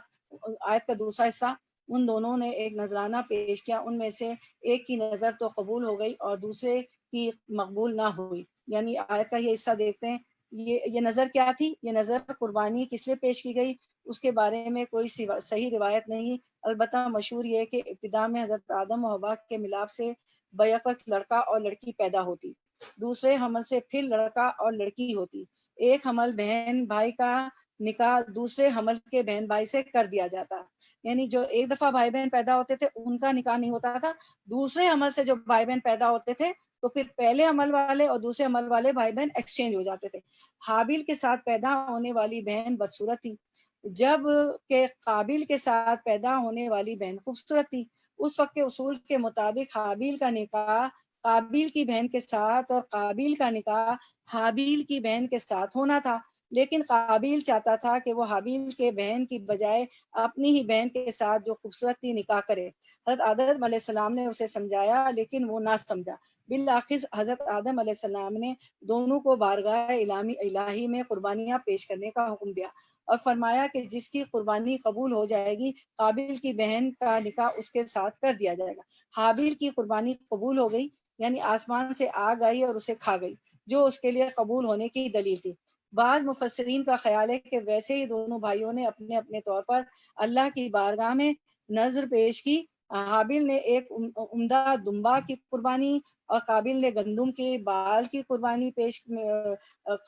آیت کا دوسرا حصہ، ان دونوں نے ایک نذرانہ پیش کیا، ان میں سے ایک کی نظر تو قبول ہو گئی اور دوسرے کی مقبول نہ ہوئی۔ یعنی آیت کا یہ حصہ دیکھتے ہیں، یہ نظر کیا تھی؟ یہ نظر قربانی کس لیے پیش کی گئی اس کے بارے میں کوئی صحیح روایت نہیں، البتہ مشہور یہ کہ ابتدا میں حضرت آدم و حوا کے ملاپ سے بیک وقت لڑکا اور لڑکی پیدا ہوتی، دوسرے حمل سے پھر لڑکا اور لڑکی ہوتی، ایک حمل بہن بھائی کا نکاح دوسرے حمل کے بہن بھائی سے کر دیا جاتا، یعنی جو ایک دفعہ بھائی بہن پیدا ہوتے تھے ان کا نکاح نہیں ہوتا تھا، دوسرے حمل سے جو بھائی بہن پیدا ہوتے تھے تو پھر پہلے عمل والے اور دوسرے عمل والے بھائی بہن ایکسچینج ہو جاتے تھے۔ حابیل کے ساتھ پیدا ہونے والی بہن بدصورت تھی، جب کہ قابیل کے ساتھ پیدا ہونے والی بہن خوبصورت تھی۔ اس وقت کے اصول کے مطابق حابیل کا نکاح قابیل کی بہن کے ساتھ اور قابیل کا نکاح حابیل کی بہن کے ساتھ ہونا تھا، لیکن قابیل چاہتا تھا کہ وہ حابیل کے بہن کی بجائے اپنی ہی بہن کے ساتھ جو خوبصورت تھی نکاح کرے۔ حضرت آدم علیہ السلام نے اسے سمجھایا لیکن وہ نہ سمجھا۔ بالآخر حضرت آدم علیہ السلام نے دونوں کو بارگاہ الہی میں قربانیاں پیش کرنے کا حکم دیا اور فرمایا کہ جس کی قربانی قبول ہو جائے گی قابیل کی بہن کا نکاح اس کے ساتھ کر دیا جائے گا۔ حابیل کی قربانی قبول ہو گئی، یعنی آسمان سے آگ آئی اور اسے کھا گئی، جو اس کے لیے قبول ہونے کی دلیل تھی۔ بعض مفسرین کا خیال ہے کہ ویسے ہی دونوں بھائیوں نے اپنے اپنے طور پر اللہ کی بارگاہ میں نذر پیش کی۔ حابیل نے ایک عمدہ دمبا کی قربانی اور قابیل نے گندم کی بال کی قربانی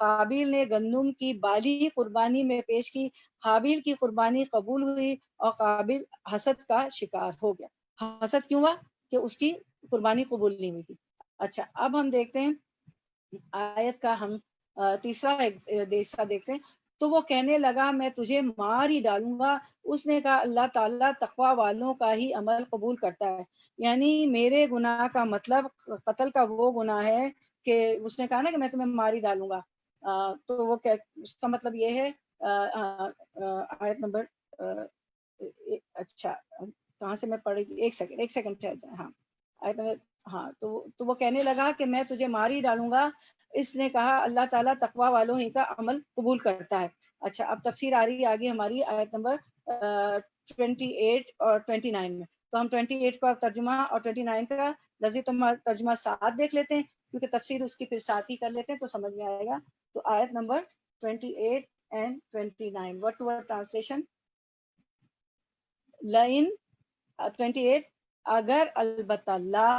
قابیل نے گندم کی بالی قربانی میں پیش کی۔ حابیل کی قربانی قبول ہوئی اور قابیل حسد کا شکار ہو گیا۔ حسد کیوں ہوا؟ کہ اس کی قربانی قبول نہیں ہوئی تھی۔ اچھا، اب ہم دیکھتے ہیں آیت کا ہم تیسرا حصہ دیکھتے ہیں۔ تو وہ کہنے لگا میں تجھے مار ہی ڈالوں گا۔ اس نے کہا اللہ تعالیٰ تقوی والوں کا ہی عمل قبول کرتا ہے۔ یعنی میرے گناہ کا مطلب قتل کا وہ گناہ ہے کہ اس نے کہا نا کہ میں تمہیں مار ہی ڈالوں گا، تو وہ اس کا مطلب یہ ہے آیت نمبر اچھا کہاں سے میں پڑھی؟ ایک سیکنڈ ہاں آیت نمبر ہاں تو وہ کہنے لگا کہ میں تجھے مار ہی ڈالوں گا۔ اس نے کہا اللہ تعالیٰ تقوی والوں ہی کا عمل قبول کرتا ہے۔ اچھا، اب تفسیر آ رہی ہے آگے ہماری آیت نمبر 28 اور 29 میں، تو ہم 28 کا ترجمہ اور 29 کا لفظی ترجمہ ساتھ دیکھ لیتے ہیں کیونکہ تفسیر اس کی پھر ساتھ ہی کر لیتے ہیں تو سمجھ میں آئے گا۔ تو آیت number 28 and 29 word to word translation. لئن 28 اگر، البتہ، لا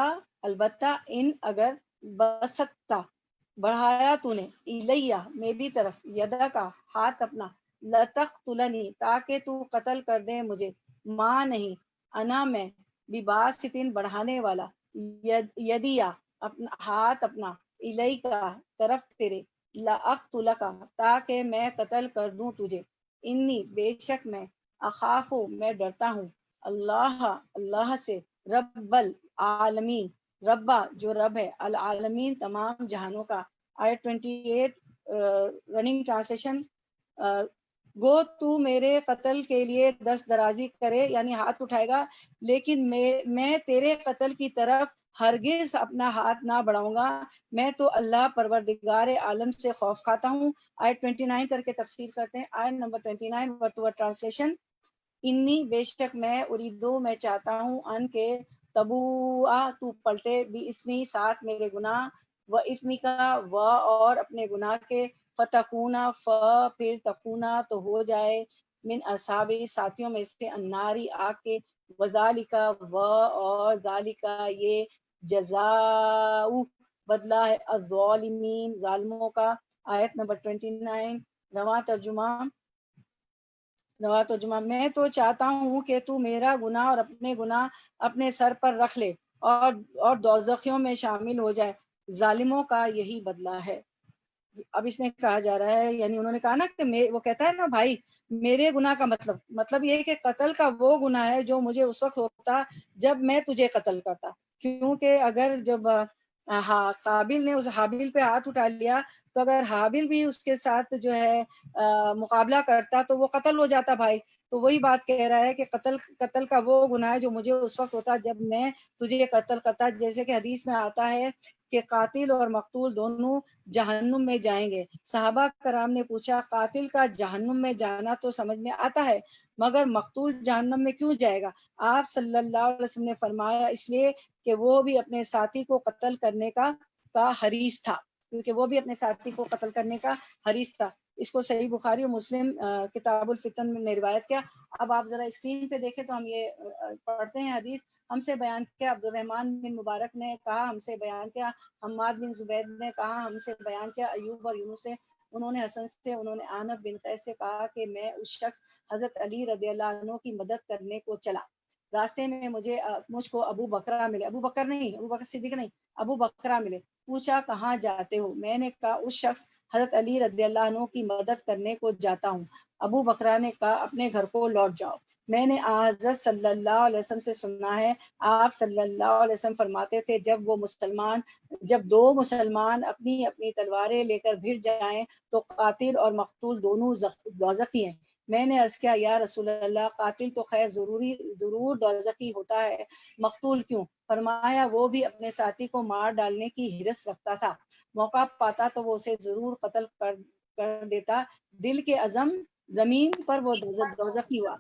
البتہ، ان اگر، بسطتا بڑھایا تو نے، الیہ میری طرف، یدا کا ہاتھ اپنا، لتقتلنی تاکہ تو قتل کر دے مجھے، ماں نہیں، انا میں، بباسطن بڑھانے والا، یدیا اپنا ہاتھ اپنا، الیکا طرف تیرے، لاقتلک تاکہ میں قتل کر دوں تجھے، انی بے شک میں، اخافو میں ڈرتا ہوں، اللہ سے، رب العالمین ربا جو رب ہے، العالمین تمام جہانوں کا۔ آیت 28 رننگ ٹرانسلیشن، گو تو میرے قتل کے لیے دست درازی کرے یعنی ہاتھ اٹھائے گا، لیکن میں تیرے قتل کی طرف ہرگز اپنا ہاتھ نہ بڑھاؤں گا، میں تو اللہ پروردگار عالم سے خوف کھاتا ہوں۔ آیت 29 کر کے تفسیر کرتے ہیں۔ آیت نمبر 29 ورڈ ٹو ورڈ ٹرانسلیشن، انی بے شک میں، اریدو میں چاہتا ہوں، ان کے تبوا تو پلٹے، بھی اسمی ساتھ میرے گناہ، و اسمی کا و اور اپنے گناہ کے، فتکونا پھر تکونا تو ہو جائے، من اصحابی ساتھیوں میں سے، الناری آگ کے، وذالکا و اور ذالکا یہ، جزاؤ بدلہ ہے، الظالمین ظالموں کا۔ آیت نمبر 29 رواں ترجمہ، میں تو چاہتا ہوں کہ تو میرا گناہ اور اپنے گناہ اپنے سر پر رکھ لے اور دوزخیوں میں شامل ہو جائے، ظالموں کا یہی بدلہ ہے۔ اب اس میں کہا جا رہا ہے، یعنی انہوں نے کہا نا کہ وہ کہتا ہے نا بھائی میرے گناہ کا مطلب یہ ہے کہ قتل کا وہ گناہ ہے جو مجھے اس وقت ہوتا جب میں تجھے قتل کرتا، کیونکہ اگر جب قابل نے اس حابیل پہ ہاتھ اٹھا لیا تو اگر حابیل بھی اس کے ساتھ جو ہے مقابلہ کرتا تو وہ قتل ہو جاتا بھائی. تو وہی بات کہہ رہا ہے کہ قتل کا وہ گناہ ہے جو مجھے اس وقت ہوتا جب میں تجھے قتل کرتا، جیسے کہ حدیث میں آتا ہے کہ قاتل اور مقتول دونوں جہنم میں جائیں گے. صحابہ کرام نے پوچھا قاتل کا جہنم میں جانا تو سمجھ میں آتا ہے مگر مقتول جہنم میں کیوں جائے گا؟ آپ صلی اللہ علیہ وسلم نے فرمایا اس لیے کہ وہ بھی اپنے ساتھی کو قتل کرنے کا حریص تھا، کیونکہ وہ بھی اپنے ساتھی کو قتل کرنے کا حریص تھا. اس کو صحیح بخاری اور مسلم کتاب الفتن میں روایت کیا. اب آپ ذرا اسکرین پہ دیکھیں تو ہم یہ پڑھتے ہیں حدیث. ہم سے بیان کیا عبد الرحمن بن مبارک نے کہا ہم سے بیان کیا حماد بن زبید نے کہا ہم سے بیان کیا ایوب اور یونس سے، انہوں نے حسن سے، انہوں نے عنب بن قیس سے کہا کہ میں اس شخص حضرت علی رضی اللہ عنہ کی مدد کرنے کو چلا، راستے میں مجھ کو ابو بکرہ ملے، ابو بکر صدیق نہیں، ابو بکرہ ملے. پوچھا کہاں جاتے ہو؟ میں نے کہا اس شخص حضرت علی رضی اللہ عنہ کی مدد کرنے کو جاتا ہوں. ابو بکرہ نے کہا اپنے گھر کو لوٹ جاؤ. میں نے حضرت صلی اللہ علیہ وسلم سے سنا ہے آپ صلی اللہ علیہ وسلم فرماتے تھے جب دو مسلمان اپنی اپنی تلواریں لے کر بھڑ جائیں تو قاتل اور مقتول دونوں دوزخی ہیں. میں نے عرض کیا یا رسول اللہ قاتل تو خیر ضرور دوزخی ہوتا ہے، مقتول کیوں؟ فرمایا وہ بھی اپنے ساتھی کو مار ڈالنے کی ہرس رکھتا تھا، موقع پاتا تو وہ اسے ضرور قتل کر دیتا، دل کے عزم زمین پر وہ دوزخی ہوا.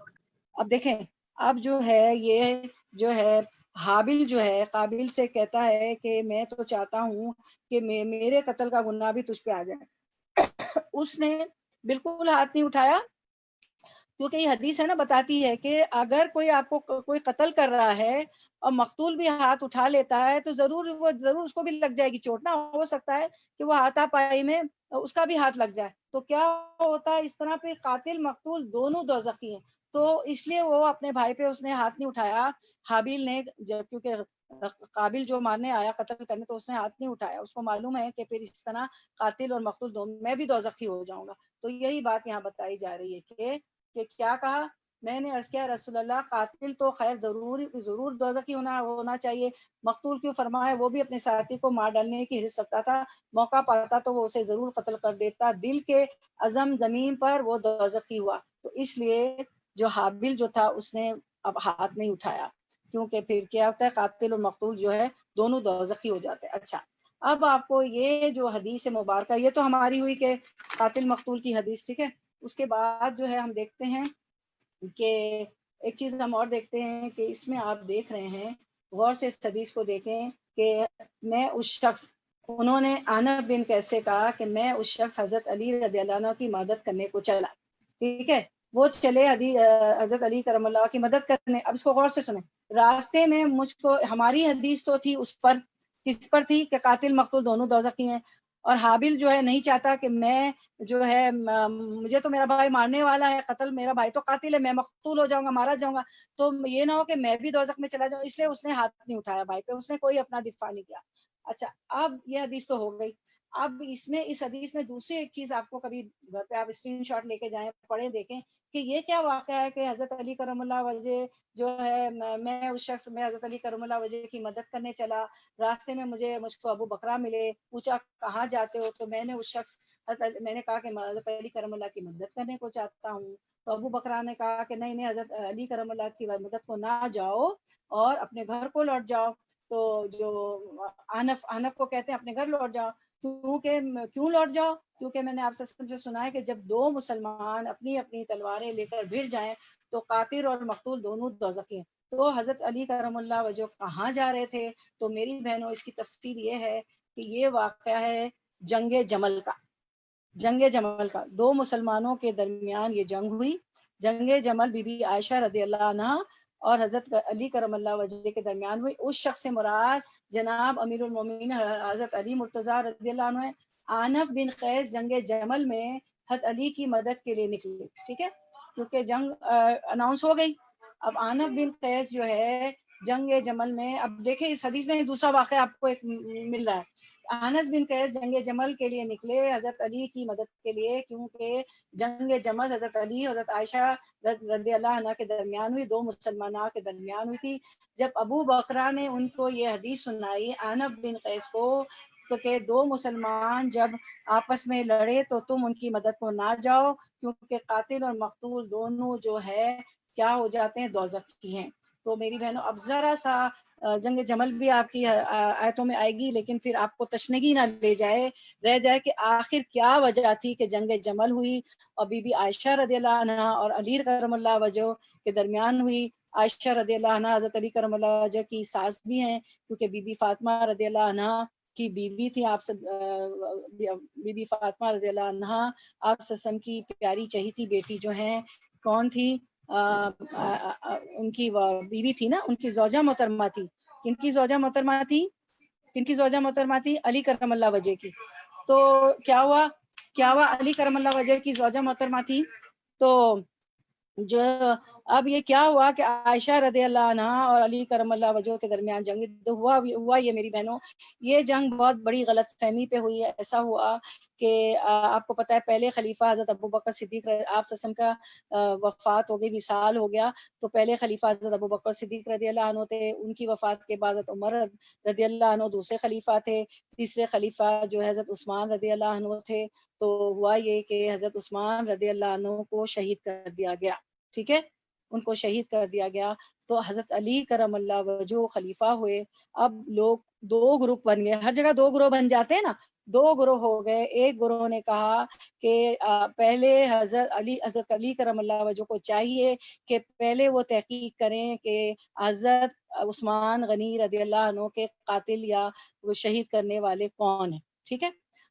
اب دیکھیں اب جو ہے یہ جو ہے حابل جو ہے قابل سے کہتا ہے کہ میں تو چاہتا ہوں کہ میرے قتل کا گناہ بھی تجھ پہ آ جائے. اس نے بالکل ہاتھ نہیں اٹھایا، کیونکہ یہ حدیث ہے نا بتاتی ہے کہ اگر کوئی آپ کو کوئی قتل کر رہا ہے اور مقتول بھی ہاتھ اٹھا لیتا ہے تو ضرور اس کو بھی لگ جائے گی چوٹ. نہ ہو سکتا ہے کہ وہ ہاتھا پائی میں اس کا بھی ہاتھ لگ جائے تو کیا ہوتا ہے اس طرح پہ قاتل مقتول دونوں دوزخی ہیں. تو اس لیے وہ اپنے بھائی پہ اس نے ہاتھ نہیں اٹھایا حابیل نے، کیونکہ قابل جو مارنے آیا قتل کرنے تو اس نے ہاتھ نہیں اٹھایا، اس کو معلوم ہے کہ پھر اس طرح قاتل اور مقتول دونوں میں بھی دوزخی ہو جاؤں گا. تو یہی بات یہاں بتائی جا رہی ہے کہ کیا کہا. میں نے عرض کیا رسول اللہ قاتل تو خیر ضرور دوزخی ہونا چاہیے، مقتول کیوں؟ فرمایا وہ بھی اپنے ساتھی کو مار ڈالنے کی حرص رکھتا تھا، موقع پاتا تو وہ اسے ضرور قتل کر دیتا، دل کے عزم زمین پر وہ دوزخی ہوا. تو اس لیے جو حابل جو تھا اس نے اب ہاتھ نہیں اٹھایا، کیونکہ پھر کیا ہوتا ہے قاتل اور مقتول جو ہے دونوں دوزخی ہو جاتے ہیں. اچھا اب آپ کو یہ جو حدیث مبارکہ یہ تو ہماری ہوئی کہ قاتل مقتول کی حدیث، ٹھیک ہے. اس کے بعد جو ہے ہم دیکھتے ہیں کہ ایک چیز ہم اور دیکھتے ہیں کہ اس میں آپ دیکھ رہے ہیں غور سے اس حدیث کو دیکھیں کہ میں اس شخص، انہوں نے عنب بن کیسے کہا کہ میں اس شخص حضرت علی رضی اللہ عنہ کی مدد کرنے کو چلا، ٹھیک ہے. وہ چلے حضرت علی کرم اللہ کی مدد کرنے. اب اس کو غور سے سنیں. راستے میں مجھ کو، ہماری حدیث تو تھی اس پر، کس پر تھی کہ قاتل مقتول دونوں دوزخی ہیں، اور حابل جو ہے نہیں چاہتا کہ میں جو ہے مجھے تو میرا بھائی مارنے والا ہے، قتل میرا بھائی تو قاتل ہے، میں مقتول ہو جاؤں گا، مارا جاؤں گا، تو یہ نہ ہو کہ میں بھی دوزخ میں چلا جاؤں، اس لیے اس نے ہاتھ نہیں اٹھایا بھائی پہ، اس نے کوئی اپنا دفاع نہیں کیا. اچھا اب یہ حدیث تو ہو گئی. اب اس حدیث میں دوسری ایک چیز آپ کو کبھی گھر پہ آپ اسکرین شاٹ لے کے جائیں پڑھیں دیکھیں کہ یہ کیا واقعہ ہے کہ حضرت علی کرم اللہ وجہ جو ہے میں اس شخص میں حضرت علی کرم اللہ وجہ کی مدد کرنے چلا، راستے میں مجھ کو ابو بکرہ ملے، پوچھا کہاں جاتے ہو؟ تو میں نے اس شخص میں نے کہا کہ حضرت علی کرم اللہ کی مدد کرنے کو چاہتا ہوں. تو ابو بکرہ نے کہا کہ نہیں حضرت علی کرم اللہ کی مدد کو نہ جاؤ اور اپنے گھر کو لوٹ جاؤ. تو جو حنف کو کہتے ہیں اپنے گھر لوٹ جاؤ. کیوں لوٹ جاؤ؟ کیونکہ میں نے آپ سے سنا ہے کہ جب دو مسلمان اپنی اپنی تلواریں لے کر بھڑ جائیں تو قاتل اور مقتول دونوں دوزخی ہیں. تو حضرت علی کرم اللہ وجہ کہاں جا رہے تھے؟ تو میری بہنوں اس کی تفسیر یہ ہے کہ یہ واقعہ ہے جنگ جمل کا. دو مسلمانوں کے درمیان یہ جنگ ہوئی. جنگ جمل بی بی عائشہ رضی اللہ عنہا اور حضرت علی کرم اللہ وجہ کے درمیان ہوئی. اس شخص سے مراد جناب امیر المومنین حضرت علی مرتضیٰ رضی اللہ عنہ. عنب بن قیس جنگ جمل میں حضرت علی کی مدد کے لیے نکلے، ٹھیک ہے، کیونکہ جنگ اناؤنس ہو گئی. اب عنب بن قیس جو ہے جنگ جمل میں. اب دیکھیں اس حدیث میں دوسرا واقعہ آپ کو ایک مل رہا ہے. انس بن قیس جنگ جمل کے لیے نکلے حضرت علی کی مدد کے لیے، کیونکہ جنگ جمل حضرت علی حضرت عائشہ رضی اللہ عنہ کے درمیان ہوئی، دو مسلمانوں کے درمیان ہوئی تھی. جب ابو بکرہ نے ان کو یہ حدیث سنائی انس بن قیس کو، تو کہ دو مسلمان جب آپس میں لڑے تو تم ان کی مدد کو نہ جاؤ، کیونکہ قاتل اور مقتول دونوں جو ہے کیا ہو جاتے ہیں، دوزخ کی ہیں. تو میری بہنوں اب ذرا سا جنگ جمل بھی آپ کی آیتوں میں آئے گی، لیکن پھر آپ کو تشنگی نہ لے جائے، رہ جائے کہ آخر کیا وجہ تھی کہ جنگ جمل ہوئی اور بی بی عائشہ رضی اللہ عنہ اور علی کرم اللہ وجہ کے درمیان ہوئی. عائشہ رضی اللہ عنہ حضرت علی کرم اللہ وجہ کی ساس بھی ہیں، کیونکہ بی بی فاطمہ رضی اللہ عنہ کی بیوی تھی. آپ سب بی بی فاطمہ رضی اللہ عنہ آپ سسم کی پیاری چہیتی بیٹی جو ہیں کون تھی، ان کی بیوی تھی نا، ان کی زوجہ محترمہ تھی. کن کی زوجہ محترمہ تھی؟ کن کی زوجہ محترمہ تھی؟ علی کرم اللہ وجہ کی. تو کیا ہوا علی کرم اللہ وجہ کی زوجہ محترمہ تھی. تو جو اب یہ کیا ہوا کہ عائشہ رضی اللہ عنہ اور علی کرم اللہ وجہ کے درمیان جنگ ہوا یہ میری بہنوں یہ جنگ بہت بڑی غلط فہمی پہ ہوئی ہے. ایسا ہوا کہ آپ کو پتہ ہے پہلے خلیفہ حضرت ابو بکر صدیق آپ سسم کا وفات ہو گئی، وصال ہو گیا، تو پہلے خلیفہ حضرت ابو بکر صدیق رضی اللہ عنہ تھے. ان کی وفات کے بعد حضرت عمر رضی اللہ عنہ دوسرے خلیفہ تھے. تیسرے خلیفہ جو حضرت عثمان رضی اللہ عنہ تھے. تو ہوا یہ کہ حضرت عثمان رضی اللہ عنہ کو شہید کر دیا گیا. ٹھیک ہے، ان کو شہید کر دیا گیا. تو حضرت علی کرم اللہ وجہ خلیفہ ہوئے. اب لوگ دو گروپ بن گئے، ہر جگہ دو گروہ بن جاتے ہیں نا، دو گروہ ہو گئے. ایک گروہ نے کہا کہ پہلے حضرت علی کرم اللہ وجہ کو چاہیے کہ پہلے وہ تحقیق کریں کہ حضرت عثمان غنی رضی اللہ عنہ کے قاتل یا وہ شہید کرنے والے کون ہیں. ٹھیک ہے،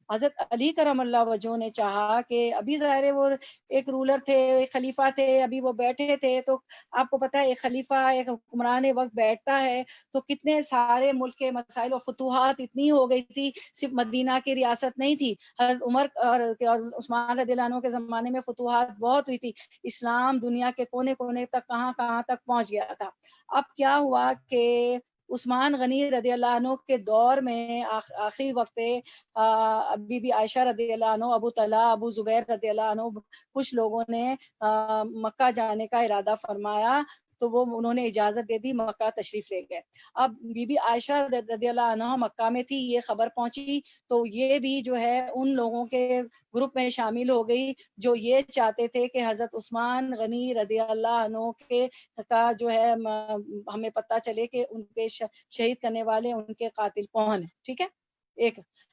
حضرت علی کرم اللہ وجہ نے چاہا کہ ابھی ظاہر ہے وہ ایک رولر تھے، ایک خلیفہ تھے، ابھی وہ بیٹھے تھے. تو آپ کو پتا ہے ایک خلیفہ ایک حکمران وقت بیٹھتا ہے تو کتنے سارے ملک کے مسائل و فتوحات اتنی ہو گئی تھی، صرف مدینہ کی ریاست نہیں تھی، حضرت عمر اور عثمان رضی اللہ عنہ کے زمانے میں فتوحات بہت ہوئی تھی. اسلام دنیا کے کونے کونے تک کہاں تک پہنچ گیا تھا. اب کیا ہوا کہ عثمان غنی رضی اللہ عنہ کے دور میں آخری وقت پہ بی بی عائشہ رضی اللہ عنہ، ابو طلحہ، ابو زبیر رضی اللہ عنہ کچھ لوگوں نے مکہ جانے کا ارادہ فرمایا، تو وہ انہوں نے اجازت دے دی، مکہ تشریف لے گئے. اب بی بی عائشہ رضی اللہ عنہ مکہ میں تھی، یہ خبر پہنچی تو یہ بھی جو ہے ان لوگوں کے گروپ میں شامل ہو گئی جو یہ چاہتے تھے کہ حضرت عثمان غنی رضی اللہ عنہ کے کا جو ہے ہمیں پتہ چلے کہ ان کے شہید کرنے والے ان کے قاتل کون ہیں. ٹھیک ہے،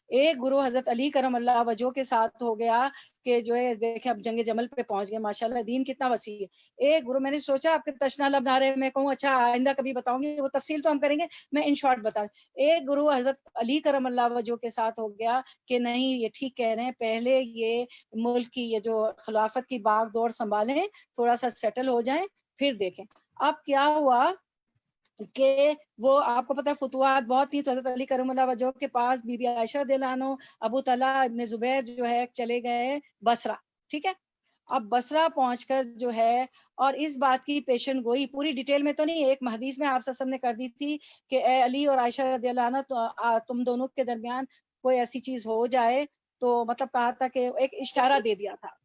ایک گروہ حضرت علی کرم اللہ وجہ کے ساتھ ہو گیا کہ جو ہے دیکھیں اب جنگ جمل پہ پہنچ گئے. ماشاءاللہ دین کتنا وسیع ہے. ایک گروہ، میں نے سوچا آپ کے تشنا لب نہ رہے، میں کہوں اچھا آئندہ کبھی بتاؤں گی، وہ تفصیل تو ہم کریں گے، میں ان شارٹ بتا. ایک گروہ حضرت علی کرم اللہ وجہ کے ساتھ ہو گیا کہ نہیں یہ ٹھیک کہہ رہے ہیں، پہلے یہ ملک کی یہ جو خلافت کی باغ دوڑ سنبھالیں، تھوڑا سا سیٹل ہو جائیں پھر دیکھیں. اب کیا ہوا کہ وہ آپ کو پتہ ہے فتوحات بہت تھی، تو حضرت علی کرم اللہ وجہ کے پاس بی بی عائشہ رضی اللہ عنہ، ابو طلحہ ابن زبیر جو ہے چلے گئے بصرہ. ٹھیک ہے، اب بصرہ پہنچ کر جو ہے اور اس بات کی پیشن گوئی پوری ڈیٹیل میں تو نہیں، ایک حدیث میں آپ صلی اللہ علیہ وسلم نے کر دی تھی کہ اے علی اور عائشہ رضی اللہ عنہ تم دونوں کے درمیان کوئی ایسی چیز ہو جائے، تو مطلب کہا تھا کہ ایک اشارہ دے دیا تھا.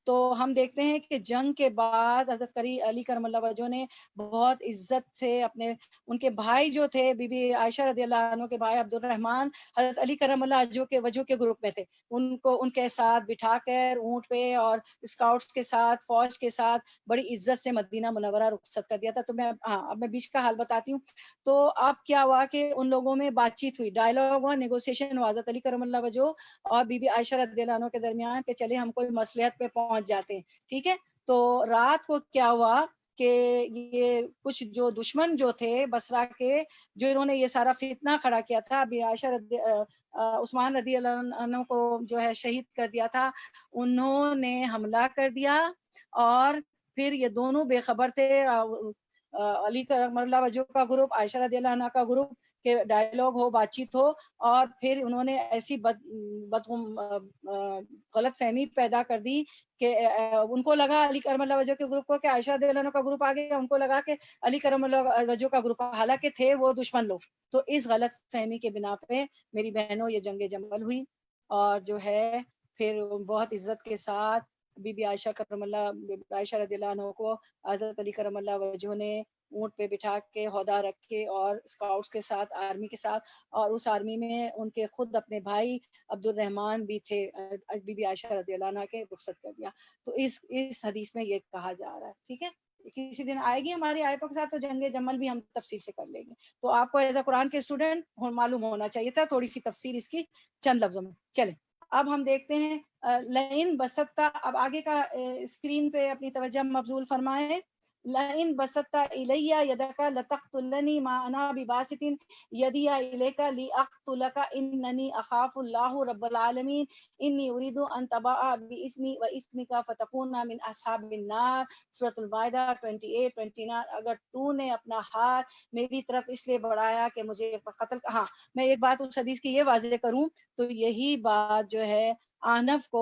تو ہم دیکھتے ہیں کہ جنگ کے بعد حضرت علی کرم اللہ وجہ نے بہت عزت سے اپنے ان کے بھائی جو تھے بی بی عائشہ رضی اللہ عنہ کے بھائی عبد الرحمن حضرت علی کرم اللہ وجہ کے گروپ میں تھے، ان کو ان کے ساتھ بٹھا کر اونٹ پہ اور اسکاؤٹس کے ساتھ فوج کے ساتھ بڑی عزت سے مدینہ منورہ رخصت کر دیا تھا. تو میں اب میں بیچ کا حال بتاتی ہوں. تو اب کیا ہوا کہ ان لوگوں میں بات چیت ہوئی، ڈائلاگ ہوا، نیگوسیشن ہوا حضرت علی کرم اللہ وجہ اور بی بی عائشہ رضی اللہ عنہ کے درمیان کہ چلے ہم کوئی مصلحت پہ پہنچ جاتے ہیں. ٹھیک ہے، تو رات کو کیا ہوا کہ یہ کچھ جو دشمن جو تھے بصرہ کے، جو انہوں نے یہ سارا فتنہ کھڑا کیا تھا، ابھی عائشہ عثمان رضی اللہ عنہ کو جو ہے شہید کر دیا تھا، انہوں نے حملہ کر دیا اور پھر یہ دونوں بے خبر تھے. علی کرم اللہ وجہ کا گروپ، عائشہ رضی اللہ عنہا کا گروپ کہ ڈائلاگ ہو، بات چیت ہو، اور پھر انہوں نے ایسی غلط فہمی پیدا کر دی کہ ان کو لگا علی کرم اللہ وجہ کے گروپ کو کہ عائشہ رضی اللہ عنہا کا گروپ آگے، ان کو لگا کہ علی کرم اللہ وجہ کا گروپ، حالانکہ تھے وہ دشمن لوگ. تو اس غلط فہمی کے بنا پہ میری بہنوں یہ جنگ جمل ہوئی، اور جو ہے پھر بہت عزت کے ساتھ بی بی عائشہ کرم اللہ، عائشہ رضی اللہ عنہ کو حضرت علی کرم اللہ وجہ نے اونٹ پہ بٹھا کے عہدہ رکھ کے اور اسکاؤٹس کے ساتھ، آرمی کے ساتھ، اور اس آرمی میں ان کے خود اپنے بھائی عبد الرحمان بھی تھے، بی بی عائشہ رضی اللہ عنہ کے رخصت کر دیا. تو اس حدیث میں یہ کہا جا رہا ہے. ٹھیک ہے، کسی دن آئے گی ہماری آیتوں کے ساتھ تو جنگ جمل بھی ہم تفصیل سے کر لیں گے. تو آپ کو ایز اے قرآن کے اسٹوڈنٹ معلوم ہونا چاہیے تھا تھوڑی سی تفصیل اس کی چند لفظوں میں. چلیں اب ہم دیکھتے ہیں لئن بسطتا. اب آگے کا اسکرین پہ اپنی توجہ مبذول فرمائیں. لئن بسطتا الیہ یدک لتقتلنی ما انا بباسط یدی الیک لاقتلک اننی اخاف اللہ رب العالمین انی اريد ان تبع باسمی واسمک فتکون من اصحاب النار. سورۃ المائدہ 28-29. اگر تو نے اپنا ہاتھ میری طرف اس لیے بڑھایا کہ مجھے قتل. ہاں میں ایک بات اس حدیث کی یہ واضح کروں تو یہی بات جو ہے آنف کو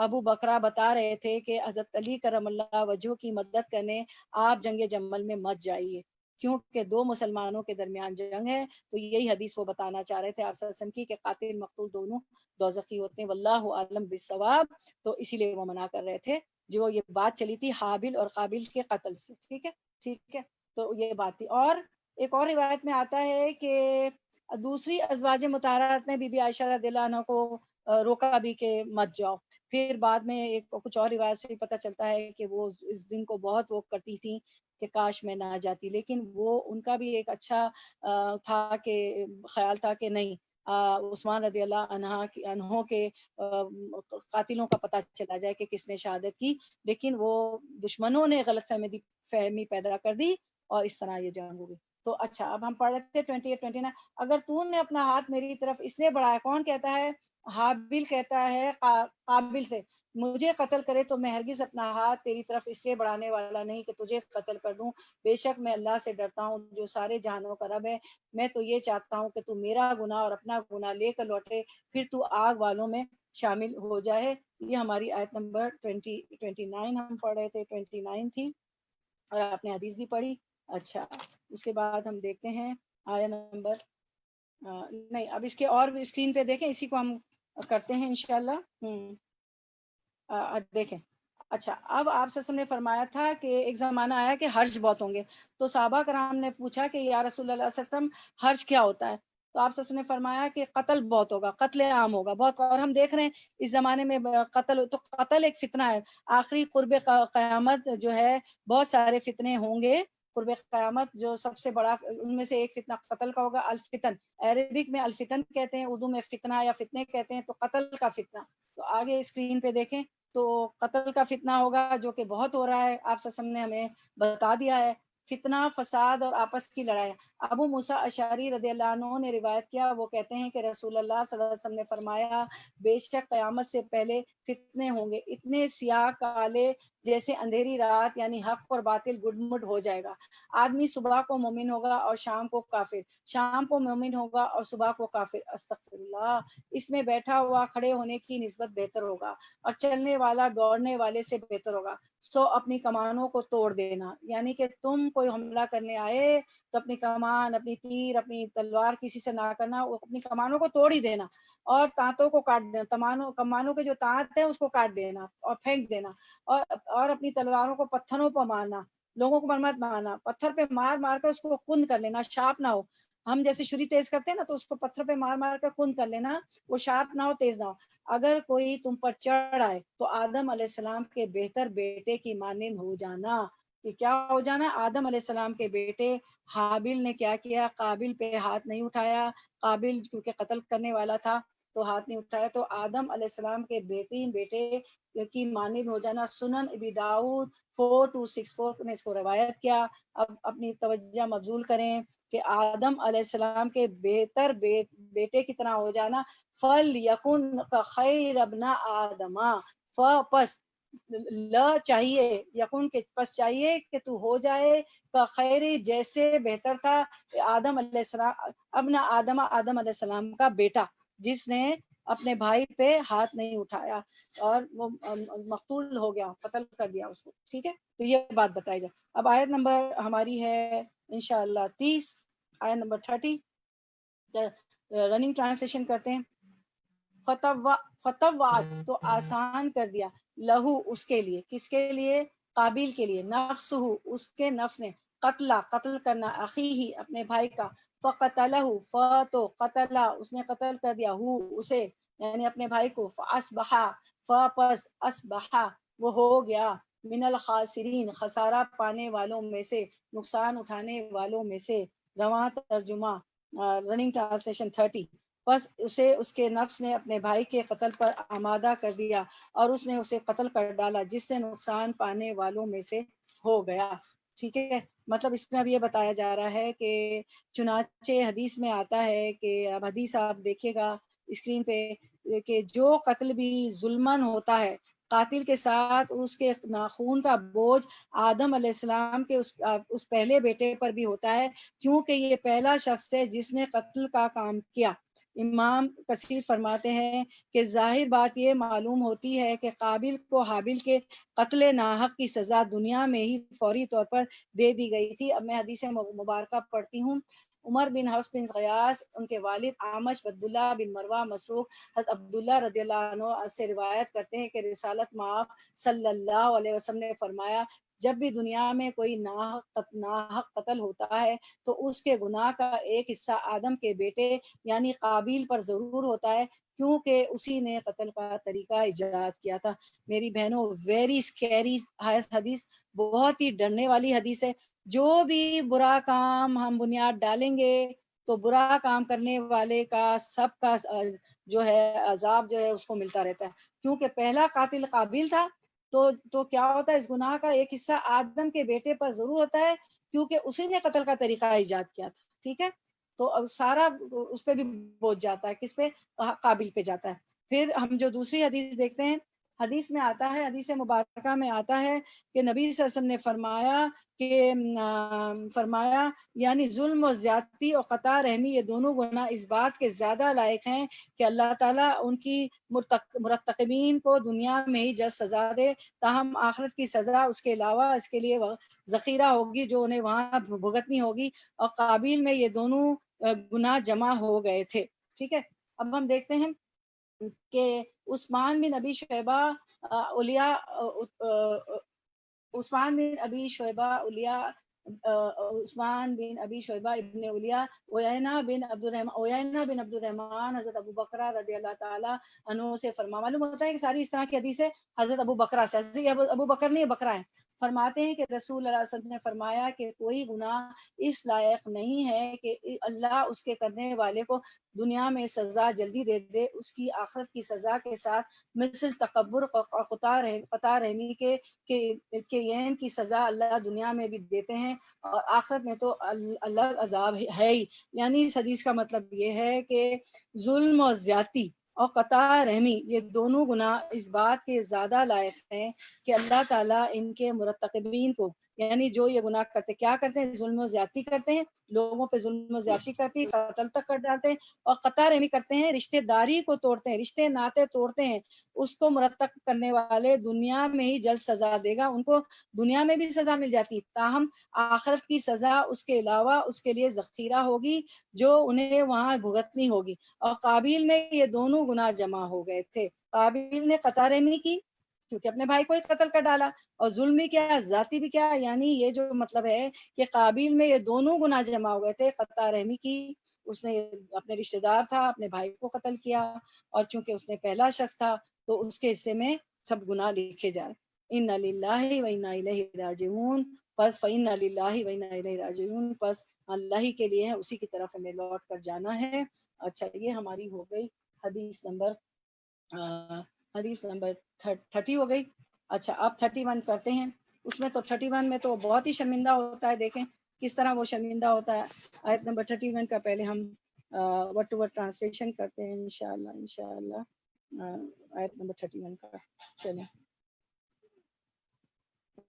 ابو بکرہ بتا رہے تھے کہ حضرت علی کرم اللہ وجہ کی مدد کرنے آپ جنگ جمل میں مت جائیے، کیونکہ دو مسلمانوں کے درمیان جنگ ہے. تو یہی حدیث وہ بتانا چاہ رہے تھے آپ صلی اللہ علیہ وسلم کی کہ قاتل مقتول دونوں دوزخی ہوتے ہیں، واللہ عالم بالصواب. تو اسی لیے وہ منع کر رہے تھے جو یہ بات چلی تھی حابل اور قابل کے قتل سے. ٹھیک ہے ٹھیک ہے، تو یہ بات تھی. اور ایک اور روایت میں آتا ہے کہ دوسری ازواج مطہرات نے بی بی عائشہ رضی اللہ عنہ کو روکا بھی کہ مت جاؤ. پھر بعد میں ایک کچھ اور روایت سے پتہ چلتا ہے کہ وہ اس دن کو بہت وہ کرتی تھیں کہ کاش میں نہ جاتی، لیکن وہ ان کا بھی ایک اچھا تھا کہ خیال تھا کہ نہیں عثمان رضی اللہ عنہ کے قاتلوں کا پتہ چلا جائے کہ کس نے شہادت کی، لیکن وہ دشمنوں نے غلط فہمی پیدا کر دی اور اس طرح یہ جنگ ہو گئی. تو اچھا اب ہم پڑھ رہے تھے 28-29. اگر تو نے اپنا ہاتھ میری طرف اس لیے بڑھایا، کون کہتا ہے؟ حابل کہتا ہے قابل سے، مجھے قتل کرے تو میں ہرگز اپنا ہاتھ تیری طرف اس لیے بڑھانے والا نہیں کہ تجھے قتل کر دوں. بے شک میں اللہ سے ڈرتا ہوں جو سارے جہانوں کا رب ہے. میں تو یہ چاہتا ہوں کہ تو میرا گناہ اور اپنا گناہ لے کر لوٹے، پھر تو آگ والوں میں شامل ہو جائے. یہ ہماری آیت نمبر 29 ہم پڑھ رہے تھے، 29 تھی اور آپ نے حدیث بھی پڑھی. اچھا اس کے بعد ہم دیکھتے ہیں آیت نمبر نہیں، اب اس کے اور اسکرین پہ دیکھیں، اسی کو ہم کرتے ہیں انشاءاللہ. دیکھیں. اچھا اب آپ وسلم نے فرمایا تھا کہ ایک زمانہ آیا کہ حرج بہت ہوں گے. تو صحابہ کرام نے پوچھا کہ یا رسول اللہ صلی اللہ علیہ وسلم حرج کیا ہوتا ہے؟ تو آپ وسلم نے فرمایا کہ قتل بہت ہوگا، قتل عام ہوگا بہت. اور ہم دیکھ رہے ہیں اس زمانے میں قتل، تو قتل ایک فتنہ ہے. آخری قرب قیامت جو ہے بہت سارے فتنے ہوں گے. قرب قیامت جو سب سے بڑا ان میں سے ایک فتنہ قتل کا ہوگا. الفتن عربک میں الفتن کہتے ہیں، اردو میں فتنہ یا فتنے کہتے ہیں. تو قتل کا فتنہ تو آگے اسکرین پہ دیکھیں تو قتل کا فتنہ ہوگا جو کہ بہت ہو رہا ہے. آپ وسلم نے ہمیں بتا دیا ہے. فتنہ، فساد اور آپس کی لڑائی. ابو موسیٰ اشعری رضی اللہ عنہ نے روایت کیا، وہ کہتے ہیں کہ رسول اللہ صلی اللہ علیہ وسلم نے فرمایا بے شک قیامت سے پہلے فتنے ہوں گے اتنے سیاہ کالے جیسے اندھیری رات، یعنی حق اور باطل گڈمڈ ہو جائے گا. آدمی صبح کو مومن ہوگا اور شام کو کافر، شام کو مومن ہوگا اور صبح کو کافر. استغفر اللہ. اس میں بیٹھا ہوا کھڑے ہونے کی نسبت بہتر ہوگا اور چلنے والا دوڑنے والے سے بہتر ہوگا. سو اپنی کمانوں کو توڑ دینا، یعنی کہ تم کوئی حملہ کرنے آئے تو اپنی کمان، اپنی تیر، اپنی تلوار کسی سے نہ کرنا، اپنی کمانوں کو توڑ ہی دینا اور تانتوں کو کاٹ دینا. کمانوں کے جو تانت ہیں اس کو کاٹ دینا اور پھینک دینا، اور اپنی تلواروں کو پتھروں پر مارنا. لوگوں کو مت مارنا، پتھر پہ مار مار کر اس کو کند کر لینا، شارپ نہ ہو. ہم جیسے چھری تیز کرتے ہیں نا، تو اس کو پتھر پہ مار مار کر کند کر لینا، وہ شارپ نہ ہو، تیز نہ ہو. اگر کوئی تم پر چڑھ آئے تو آدم علیہ السلام کے بہتر بیٹے کی مانند ہو جانا. کہ کیا ہو جانا؟ آدم علیہ السلام کے بیٹے. حابل نے کیا کیا؟ قابل پہ ہاتھ نہیں اٹھایا. قابل کیونکہ قتل کرنے والا تھا تو ہاتھ نہیں اٹھایا. تو آدم علیہ السلام کے بہترین بیٹے کی مانند ہو جانا. سنن ابی داؤد 4264 نے اس کو روایت کیا. اب اپنی توجہ مبذول کریں کہ آدم علیہ السلام کے بہتر بیٹے کی طرح ہو جانا. فل یکن خیر ابن آدما، پس چاہیے یقون کے پس چاہیے کہ تو ہو جائے کا خیر جیسے بہتر تھا آدم علیہ السلام آدم علیہ السلام کا بیٹا جس نے اپنے بھائی پہ ہاتھ نہیں اٹھایا اور وہ مقتول ہو گیا، قتل کر دیا اس کو. ٹھیک ہے، تو یہ بات بتائی جائے. اب آیت نمبر ہماری ہے انشاءاللہ 30، آیت نمبر 30 رننگ ٹرانسلیشن کرتے ہیں. فتوات تو آسان کر دیا، لہو اس کے لیے، کس کے لیے؟ قابیل کے لیے، نفسہ اس کے نفس نے، قتل کرنا، اخیہ اپنے بھائی کا، فقتلہ تو قتلا اس نے قتل کر دیا، ہو اسے یعنی اپنے بھائی کو، فاصبحا پس اصبحا وہ ہو گیا، من الخاسرین خسارہ پانے والوں میں سے، نقصان اٹھانے والوں میں سے. رواں ترجمہ رننگ ٹرانسلیشن 30. بس اسے اس کے نفس نے اپنے بھائی کے قتل پر آمادہ کر دیا اور اس نے اسے قتل کر ڈالا جس سے نقصان پانے والوں میں سے ہو گیا. ٹھیک ہے، مطلب اس میں اب یہ بتایا جا رہا ہے کہ چنانچہ حدیث میں آتا ہے کہ اب حدیث آپ دیکھیے گا اسکرین پہ کہ جو قتل بھی ظلمن ہوتا ہے، قاتل کے ساتھ اس کے ناخون کا بوجھ آدم علیہ السلام کے اس پہلے بیٹے پر بھی ہوتا ہے، کیونکہ یہ پہلا شخص ہے جس نے قتل کا کام کیا. امام کثیر فرماتے ہیں کہ ظاہر بات یہ معلوم ہوتی ہے کہ قابل کو حابل کے قتل ناحق کی سزا دنیا میں ہی فوری طور پر دے دی گئی تھی. اب میں حدیث مبارکہ پڑھتی ہوں. عمر بن حفص بن غیاث، ان کے والد عامش، عبداللہ بن مروہ مسروق، حضرت عبداللہ رضی اللہ عنہ سے روایت کرتے ہیں کہ رسالت مآب صلی اللہ علیہ وسلم نے فرمایا، جب بھی دنیا میں کوئی ناحق قتل ہوتا ہے تو اس کے گناہ کا ایک حصہ آدم کے بیٹے یعنی قابیل پر ضرور ہوتا ہے، کیونکہ اسی نے قتل کا طریقہ ایجاد کیا تھا. میری بہنوں، ویری اسکیری حدیث، بہت ہی ڈرنے والی حدیث ہے. جو بھی برا کام ہم بنیاد ڈالیں گے تو برا کام کرنے والے کا سب کا جو ہے عذاب جو ہے اس کو ملتا رہتا ہے، کیونکہ پہلا قاتل قابیل تھا تو کیا ہوتا ہے، اس گناہ کا ایک حصہ آدم کے بیٹے پر ضرور ہوتا ہے کیونکہ اسی نے قتل کا طریقہ ایجاد کیا تھا. ٹھیک ہے، تو اب سارا اس پہ بھی بوجھ جاتا ہے، کس پہ؟ قابل پہ جاتا ہے. پھر ہم جو دوسری حدیث دیکھتے ہیں، حدیث میں آتا ہے، حدیث مبارکہ میں آتا ہے کہ نبی صلی اللہ علیہ وسلم نے فرمایا یعنی ظلم و زیادتی اور قطع رحمی یہ دونوں گناہ اس بات کے زیادہ لائق ہیں کہ اللہ تعالیٰ ان کی مرتکبین کو دنیا میں ہی جلد سزا دے، تاہم آخرت کی سزا اس کے علاوہ اس کے لیے ذخیرہ ہوگی جو انہیں وہاں بھگتنی ہوگی. اور قابیل میں یہ دونوں گناہ جمع ہو گئے تھے. ٹھیک ہے، اب ہم دیکھتے ہیں کہ عثمان بن ابی شیبہ ابن اولیاء اوینا بن عبد الرحمان حضرت ابو بکرہ رضی اللہ تعالیٰ عنہ سے معلوم ہوتا ہے کہ ساری اس طرح کی حدیثیں حضرت ابو بکرہ سے، ابو بکر نہیں بکرہ ہیں، فرماتے ہیں کہ رسول اللہ صلی اللہ علیہ وسلم نے فرمایا کہ کوئی گناہ اس لائق نہیں ہے کہ اللہ اس کے کرنے والے کو دنیا میں سزا جلدی دے دے، اس کی آخرت کی سزا کے ساتھ مثل تکبر اور قطع رحمی کے ین کی سزا اللہ دنیا میں بھی دیتے ہیں اور آخرت میں تو الگ عذاب ہے ہی. یعنی اس حدیث کا مطلب یہ ہے کہ ظلم و زیادتی اور قطع رحمی یہ دونوں گناہ اس بات کے زیادہ لائق ہیں کہ اللہ تعالیٰ ان کے مرتکبین کو، یعنی جو یہ گناہ کرتے، کیا کرتے ہیں؟ ظلم و زیادتی کرتے ہیں، لوگوں پہ ظلم و زیادتی کرتی، قتل تک کر ڈالتے ہیں، اور قطع رحمی کرتے ہیں، رشتہ داری کو توڑتے ہیں، رشتے ناطے توڑتے ہیں. اس کو مرتب کرنے والے دنیا میں ہی جلد سزا دے گا، ان کو دنیا میں بھی سزا مل جاتی، تاہم آخرت کی سزا اس کے علاوہ اس کے لیے ذخیرہ ہوگی جو انہیں وہاں بھگتنی ہوگی. اور قابیل میں یہ دونوں گناہ جمع ہو گئے تھے. قابیل نے قطع رحمی کی کیونکہ اپنے بھائی کو ہی قتل کر ڈالا، اور ظلم بھی کیا، ذاتی بھی کیا، یعنی یہ جو مطلب ہے کہ قابیل میں یہ دونوں گناہ جمع ہو گئے تھے. قطع رحمی کی، اس نے اپنے رشتہ دار تھا، اپنے بھائی کو قتل کیا، اور چونکہ اس نے پہلا شخص تھا تو اس کے حصے میں سب گناہ لکھے جائے. اِنَّ لِلَّهِ وَإِنَّا إِلَيْهِ راجعون. پس فَإِنَّ لِلَّهِ وَإِنَّا إِلَيْهِ راجعون، پس اللہ ہی کے لیے ہے، اسی کی طرف ہمیں لوٹ کر جانا ہے. اچھا، یہ ہماری ہو گئی حدیث نمبر 30 ہو گئی. اچھا، اب 31 کرتے ہیں. اس میں تو 31 میں تو بہت ہی شرمندہ ہوتا ہے. دیکھیں کس طرح وہ شرمندہ ہوتا ہے. آیت نمبر 31 کا پہلے ہم ورڈ ٹو ورڈ ٹرانسلیشن کرتے ہیں انشاءاللہ. آیت نمبر 31 کا چلیں.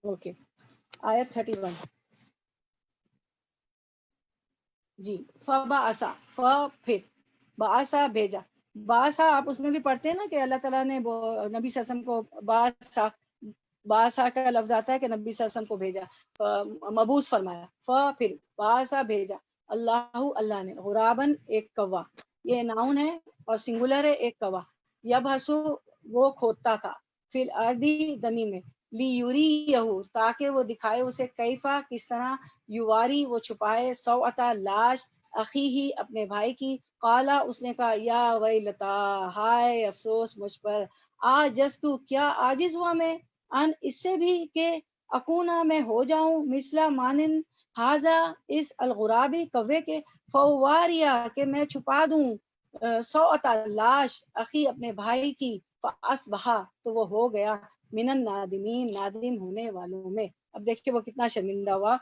اوکے آیت 31 جی. فبعث پھر بعثا بھیجا. بعثا آپ اس میں بھی پڑھتے ہیں نا کہ اللہ تعالیٰ نے وہ نبی صلی اللہ علیہ وسلم کو بعثا کا لفظ آتا ہے کہ نبی صلی اللہ علیہ وسلم کو بھیجا، مبعوث فرمایا. پھر بعثا بھیجا اللہ نے غرابن ایک کوا، یہ ناؤن ہے اور سنگولر ہے ایک کوا. یبحثو وہ کھودتا تھا، فی الارضی زمین میں، لیوریہو تاکہ وہ دکھائے اسے، کیفا کس طرح، یواری وہ چھپائے، سوءتا لاش، اخیہی اپنے بھائی کی. قالا اس نے کہا یا ویلتا ہائے افسوس مجھ پر، آجزتو کیا عاجز ہوا میں، ان اس سے بھی کہ اکونا میں ہو جاؤں، مثلا مانن ہاذا اس الغرابی کوے کے، فواریا کہ میں چھپا دوں سوءتا لاش اخی اپنے بھائی کی، فاصبحا تو وہ ہو گیا من النادمین نادم ہونے والوں میں. اب دیکھیں وہ کتنا شرمندہ ہوا.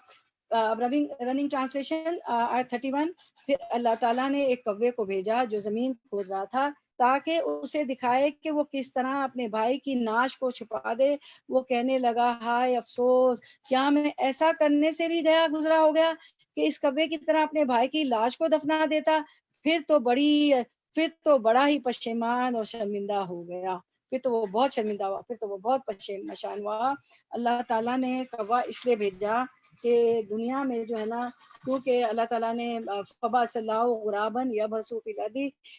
رننگ ٹرانسلیشن آیت 31. پھر اللہ تعالیٰ نے ایک کوے کو بھیجا جو زمین کھود رہا تھا تاکہ اسے دکھائے کہ وہ کس طرح اپنے بھائی کی ناش کو چھپا دے. وہ کہنے لگا ہائے افسوس، کیا میں ایسا کرنے سے بھی گزرا ہو گیا کہ اس کوے کی طرح اپنے بھائی کی لاش کو دفنا دیتا. پھر تو بڑا ہی پشیمان اور شرمندہ ہو گیا. پھر تو وہ بہت شرمندہ ہوا، پھر تو وہ بہت پشیمان ہوا. اللہ تعالیٰ نے کوا اس لیے بھیجا کہ دنیا میں جو ہے نا، کیونکہ اللہ تعالیٰ نے فبعث اللہ غراباً یبحث فی الارض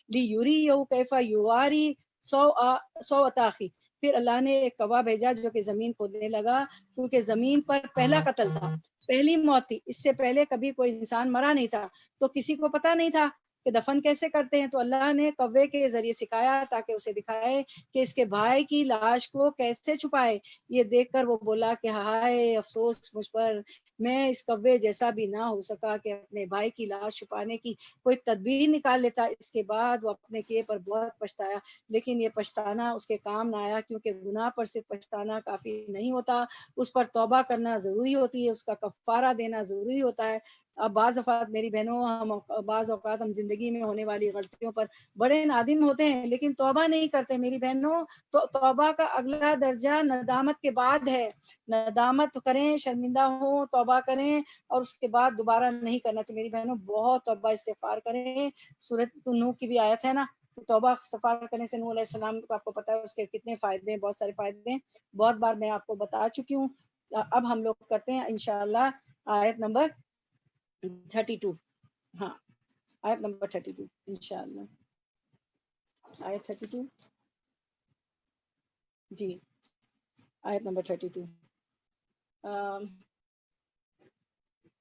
لیریہ کیف یواری سوءۃ اخیہ. پھر اللہ نے ایک کوا بھیجا جو کہ زمین کھودنے لگا، کیونکہ زمین پر پہلا قتل تھا، پہلی موت تھی. اس سے پہلے کبھی کوئی انسان مرا نہیں تھا، تو کسی کو پتا نہیں تھا کہ دفن کیسے کرتے ہیں. تو اللہ نے کوے کے ذریعے سکھایا تاکہ اسے دکھائے کہ اس کے بھائی کی لاش کو کیسے چھپائے. یہ دیکھ کر وہ بولا کہ ہائے افسوس مجھ پر، میں اس کوے جیسا بھی نہ ہو سکا کہ اپنے بھائی کی لاش چھپانے کی کوئی تدبیر نکال لیتا. اس کے بعد وہ اپنے کیے پر بہت پچھتایا، لیکن یہ پچھتانا اس کے کام نہ آیا، کیونکہ گناہ پر صرف پچھتانا کافی نہیں ہوتا، اس پر توبہ کرنا ضروری ہوتی ہے، اس کا کفارہ دینا ضروری ہوتا ہے. اب بعض اوقات میری بہنوں، بعض اوقات ہم زندگی میں ہونے والی غلطیوں پر بڑے نادم ہوتے ہیں لیکن توبہ نہیں کرتے. میری بہنوں، تو توبہ کا اگلا درجہ ندامت کے بعد ہے. ندامت کریں، شرمندہ ہوں، توبہ کریں، اور اس کے بعد دوبارہ نہیں کرنا چاہیے. میری بہنوں بہت توبہ استغفار کریں. سورۃ نوح کی بھی آیت ہے نا، توبہ استغفار کرنے سے نوح علیہ السلام کو آپ کو پتا ہے اس کے کتنے فائدے ہیں، بہت سارے فائدے ہیں، بہت بار میں آپ کو بتا چکی ہوں. اب ہم لوگ کرتے ہیں انشاءاللہ آیت نمبر 32. ہاں آیت نمبر 32 انشاءاللہ. آیت 32 جی، آیت نمبر 32.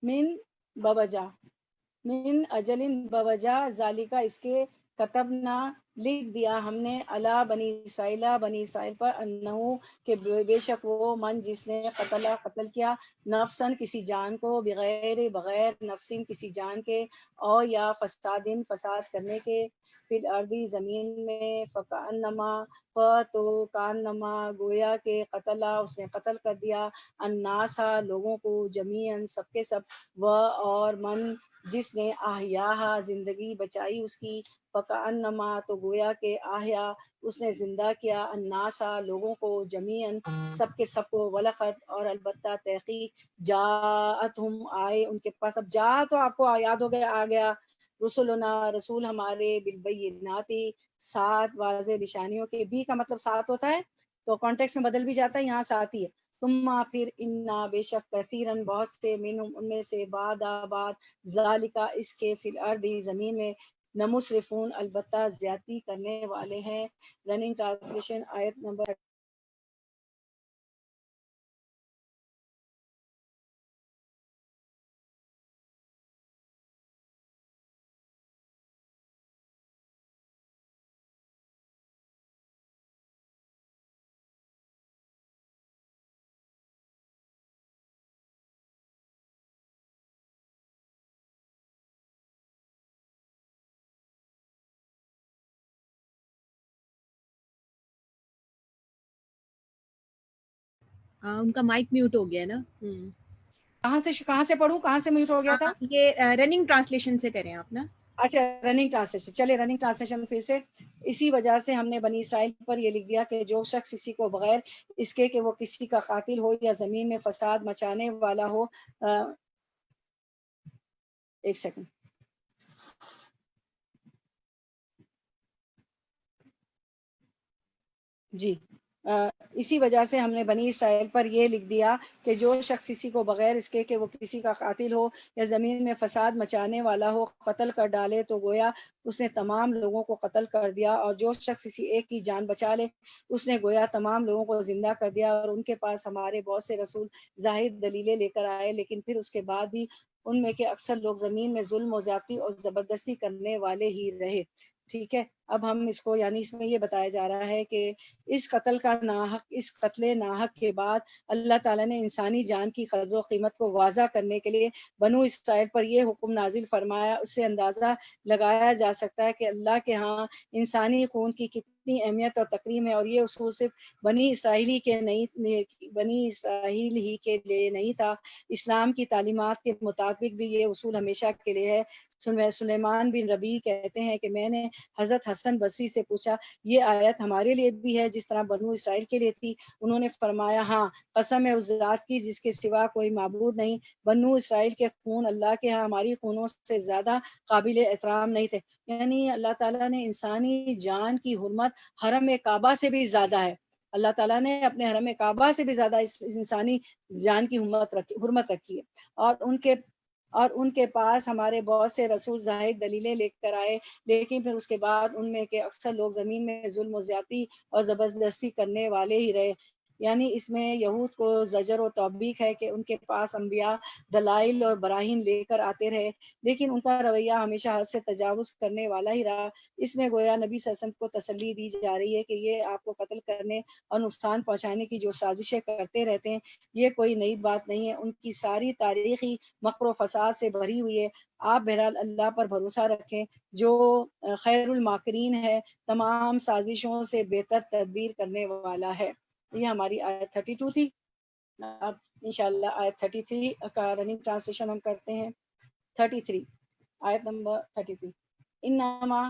من بوجہ، من اجل بوجہ ذالکا اس کے، کتبنا لکھ دیا ہم نے، علی بنی اسرائیل پر، انہو کہ بے شک وہ، من جس نے، قتل کیا، نفسن کسی جان کو، بغیر نفسن کسی جان کے، او یا فسادن فساد کرنے کے، فی الارض زمین میں، فکأنما تو کانما گویا کہ، قتلا اس نے قتل کر دیا، الناسا لوگوں کو، جمیعاً سب کے سب، و اور من جس نے، احیاہا زندگی بچائی اس کی، فکأنما تو گویا کہ، احیا اس نے زندہ کیا، الناسا لوگوں کو، جمیعاً سب کے سب کو، ولقد اور البتہ تحقیق، جاءتہم آئے ان کے پاس. اب جا تو آپ کو یاد ہو گیا، آ گیا، رسولنا رسول ہمارے، بالبینات سات واضح نشانیوں کے، بھی کا مطلب سات ہوتا ہے تو کانٹیکس میں بدل بھی جاتا ہے، یہاں سات ہی ہے. ثم پھر، انا بے شک، کثیرن بہت سے، منہم ان میں سے، بعد ذالکا اس کے، فی الارض زمین میں، نمسرفون البتہ زیادتی کرنے والے ہیں. رننگ ٹرانسلیشن آیت نمبر ان کا مائک میوٹ ہو گیا نا. کہاں سے پڑھوں، کہاں سے میوٹ ہو گیا تھا؟ یہ رننگ ٹرانسلیشن سے کریں آپ نا. اچھا رننگ ٹرانسلیشن، چلے رننگ ٹرانسلیشن پھر سے. اسی وجہ سے ہم نے بنی اسرائیل پر یہ لکھ دیا کہ جو شخص کسی کو بغیر اس کے کہ وہ کسی کا قاتل ہو یا زمین میں فساد مچانے والا ہو. ایک سیکنڈ. جی اسی وجہ سے ہم نے بنی اسرائیل پر یہ لکھ دیا کہ جو شخص کسی کو بغیر اس کے کہ وہ کسی کا قاتل ہو یا زمین میں فساد مچانے والا ہو قتل کر ڈالے تو گویا اس نے تمام لوگوں کو قتل کر دیا، اور جو شخص کسی ایک کی جان بچا لے اس نے گویا تمام لوگوں کو زندہ کر دیا. اور ان کے پاس ہمارے بہت سے رسول ظاہر دلیلیں لے کر آئے، لیکن پھر اس کے بعد بھی ان میں کے اکثر لوگ زمین میں ظلم و زیادتی اور زبردستی کرنے والے ہی رہے. ٹھیک ہے، اب ہم اس کو یعنی اس میں یہ بتایا جا رہا ہے کہ اس قتل کا ناحق، اس قتل ناحق کے بعد اللہ تعالیٰ نے انسانی جان کی قدر و قیمت کو واضح کرنے کے لیے بنو اسرائیل پر یہ حکم نازل فرمایا. اس سے اندازہ لگایا جا سکتا ہے کہ اللہ کے ہاں انسانی خون کی کتنی اہمیت اور تکریم ہے. اور یہ اصول صرف بنی اسرائیل ہی کے لیے نہیں تھا، اسلام کی تعلیمات کے مطابق بھی یہ اصول ہمیشہ کے لیے ہے. سلیمان بن ربیع کہتے ہیں کہ میں نے حضرت حسن بصری سے پوچھا یہ آیت ہمارے لیے بھی ہے جس طرح بنو اسرائیل کے لیے تھی؟ انہوں نے فرمایا ہاں، قسم ہے اس ذات کی جس کے سوا کوئی معبود نہیں، بنو اسرائیل کے خون اللہ کے ہاں ہماری خونوں سے زیادہ قابل احترام نہیں تھے. یعنی اللہ تعالیٰ نے انسانی جان کی حرمت حرم کعبہ سے بھی زیادہ ہے. اللہ تعالیٰ نے اپنے حرم کعبہ سے بھی زیادہ اس انسانی جان کی حرمت رکھی ہے. اور ان کے پاس ہمارے بہت سے رسول ظاہر دلیلیں لے کر آئے، لیکن پھر اس کے بعد ان میں کے اکثر لوگ زمین میں ظلم و زیادتی اور زبردستی کرنے والے ہی رہے. یعنی اس میں یہود کو زجر و توبیخ ہے کہ ان کے پاس انبیاء دلائل اور براہین لے کر آتے رہے، لیکن ان کا رویہ ہمیشہ حد سے تجاوز کرنے والا ہی رہا. اس میں گویا نبی صلی اللہ علیہ وسلم کو تسلی دی جا رہی ہے کہ یہ آپ کو قتل کرنے اور نقصان پہنچانے کی جو سازشیں کرتے رہتے ہیں یہ کوئی نئی بات نہیں ہے، ان کی ساری تاریخی مکر و فساد سے بھری ہوئی ہے. آپ بہرحال اللہ پر بھروسہ رکھیں جو خیر الماکرین ہے، تمام سازشوں سے بہتر تدبیر کرنے والا ہے. یہ ہماری آیت 32 تھی. اب انشاءاللہ آیت 33 کا رننگ ٹرانسلیشن ہم کرتے ہیں. 33 آیت نمبر 33. انما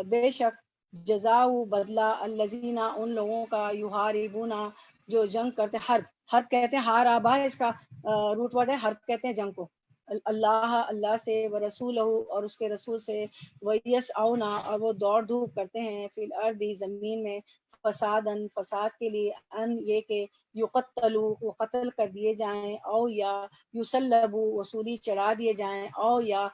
بے شک جزاؤ بدلہ الذین ان لوگوں کا یحاربون جو جنگ کرتے، حرب کہتے ہیں، ہار آبا ہے اس کا روٹ ورڈ ہے، حرب کہتے ہیں جنگ کو، اللہ سے، ورسولہ اور اس کے رسول سے، ویسعون اور وہ دوڑ دھوپ کرتے ہیں، فی الارض زمین میں، فساد کے لیے، ان یہ کہ یقتلوا وہ قتل کر دیے جائیں، او یا یسلبوا وصولی چڑھا دیے جائیں، او یا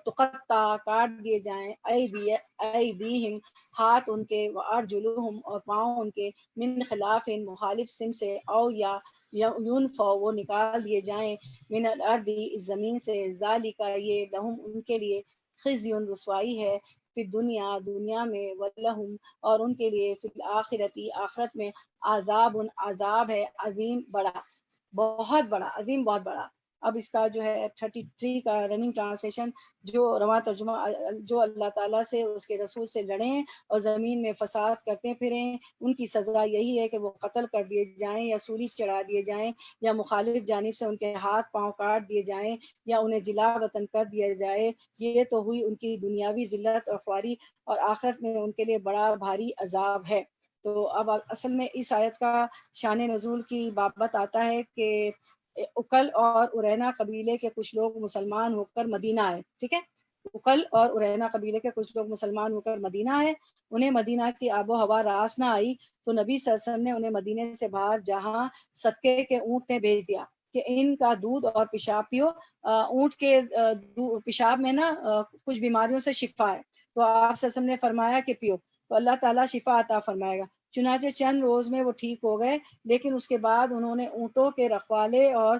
تقطع کاٹ دیے جائیں، ایدیہم ہاتھ ان کے، وارجلہم اور پاؤں ان کے، من خلاف مخالف سم سے، او یا یونفوا وہ نکال دیے جائیں، من الارض اس زمین سے، ذالک یہ لہم ان کے لیے، خزی رسوائی ہے، فی دنیا میں، ولہم اور ان کے لیے، فی الآخرتی آخرت میں، عذاب ہے عظیم بڑا، بہت بڑا، عظیم بہت بڑا. اب اس کا جو ہے 33 کا رننگ ٹرانسلیشن، جو رواں ترجمہ، جو اللہ تعالیٰ سے اس کے رسول سے لڑیں اور زمین میں فساد کرتے پھریں ان کی سزا یہی ہے کہ وہ قتل کر دیے جائیں یا سولی چڑھا دیے جائیں یا مخالف جانب سے ان کے ہاتھ پاؤں کاٹ دیے جائیں یا انہیں جلا وطن کر دیا جائے. یہ تو ہوئی ان کی دنیاوی ذلت اور خواری، اور آخرت میں ان کے لیے بڑا بھاری عذاب ہے. تو اب اصل میں اس آیت کا شان نزول کی بابت آتا ہے کہ اکل اور ارینا قبیلے کے کچھ لوگ مسلمان ہو کر مدینہ آئے. ٹھیک ہے، اکل اور ارینا قبیلے کے کچھ لوگ مسلمان ہو کر مدینہ آئے، انہیں مدینہ کی آب و ہوا راس نہ آئی تو نبی صلی اللہ علیہ وسلم نے انہیں مدینے سے باہر جہاں صدقے کے اونٹ نے بھیج دیا کہ ان کا دودھ اور پیشاب پیو. اونٹ کے پیشاب میں نا کچھ بیماریوں سے شفا ہے، تو آپ صلی اللہ علیہ وسلم نے فرمایا کہ پیو تو اللہ تعالیٰ شفا عطا فرمائے گا. چنانچہ چند روز میں وہ ٹھیک ہو گئے، لیکن اس کے بعد انہوں نے اونٹوں کے رکھوالے اور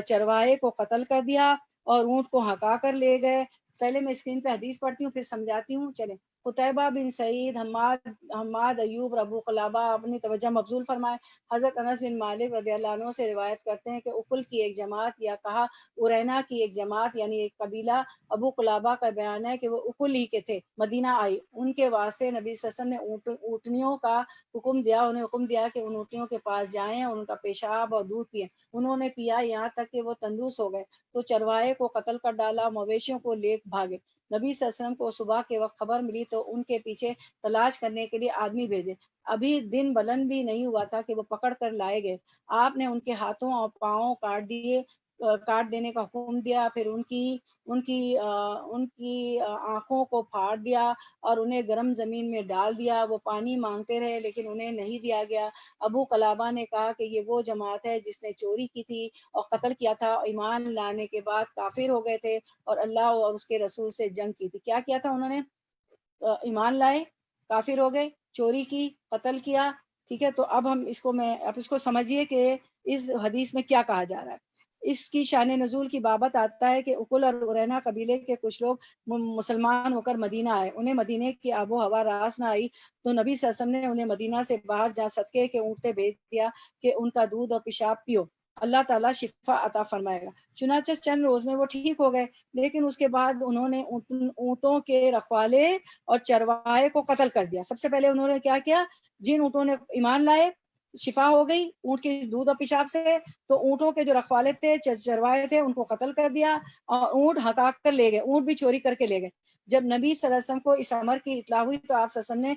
چرواہے کو قتل کر دیا اور اونٹ کو ہکا کر لے گئے. پہلے میں اسکرین پہ حدیث پڑھتی ہوں پھر سمجھاتی ہوں. چلیں، قتیبہ بن سعید، حماد ایوب، ابو قلابہ اپنی توجہ مبذول فرمائے. حضرت انس بن مالک رضی اللہ عنہ سے روایت کرتے ہیں کہ اکل کی ایک جماعت یا کہا ارینا کی ایک جماعت یعنی ایک قبیلہ، ابو قلابہ کا بیان ہے کہ وہ اکل ہی کے تھے، مدینہ آئی. ان کے واسطے نبی صلی اللہ علیہ وسلم نے اونٹنیوں کا انہیں حکم دیا کہ ان اونٹنیوں کے پاس جائیں اور ان کا پیشاب اور دودھ پئیں. انہوں نے پیا یہاں تک کہ وہ تندرست ہو گئے تو چرواہے کو قتل کر ڈالا، مویشیوں کو لے بھاگے. نبی صلی اللہ علیہ وسلم کو صبح کے وقت خبر ملی تو ان کے پیچھے تلاش کرنے کے لیے آدمی بھیجے. ابھی دن بلند بھی نہیں ہوا تھا کہ وہ پکڑ کر لائے گئے. آپ نے ان کے ہاتھوں اور پاؤں کاٹ دینے کا حکم دیا. پھر ان کی آنکھوں کو پھاڑ دیا اور انہیں گرم زمین میں ڈال دیا. وہ پانی مانگتے رہے لیکن انہیں نہیں دیا گیا. ابو قلابہ نے کہا کہ یہ وہ جماعت ہے جس نے چوری کی تھی اور قتل کیا تھا، ایمان لانے کے بعد کافر ہو گئے تھے اور اللہ اور اس کے رسول سے جنگ کی تھی. کیا کیا تھا انہوں نے؟ ایمان لائے، کافر ہو گئے، چوری کی، قتل کیا. ٹھیک ہے، تو اب اس کو سمجھیے کہ اس حدیث میں کیا کہا جا رہا ہے. اس کی شان نزول کی بابت آتا ہے کہ اکل اور ارینا قبیلے کے کچھ لوگ مسلمان ہو کر مدینہ آئے. انہیں مدینے کی آب و ہوا راس نہ آئی تو نبی صلی اللہ علیہ وسلم نے انہیں مدینہ سے باہر جہاں صدقے کے اونٹیں بھیج دیا کہ ان کا دودھ اور پیشاب پیو، اللہ تعالیٰ شفا عطا فرمائے گا. چنانچہ چند روز میں وہ ٹھیک ہو گئے، لیکن اس کے بعد انہوں نے اونٹوں کے رکھوالے اور چرواہے کو قتل کر دیا. سب سے پہلے انہوں نے کیا کیا؟ جن اونٹوں نے ایمان لائے، شفا ہو گئی اونٹ کے دودھ اور پیشاب سے، تو اونٹوں کے جو رکھوالے تھے، چرواہے تھے، ان کو قتل کر دیا اور اونٹ ہکا کر لے گئے، اونٹ بھی چوری کر کے لے گئے. جب نبی صلی اللہ علیہ وسلم کو اس امر کی اطلاع ہوئی تو آپ صلی اللہ علیہ وسلم نے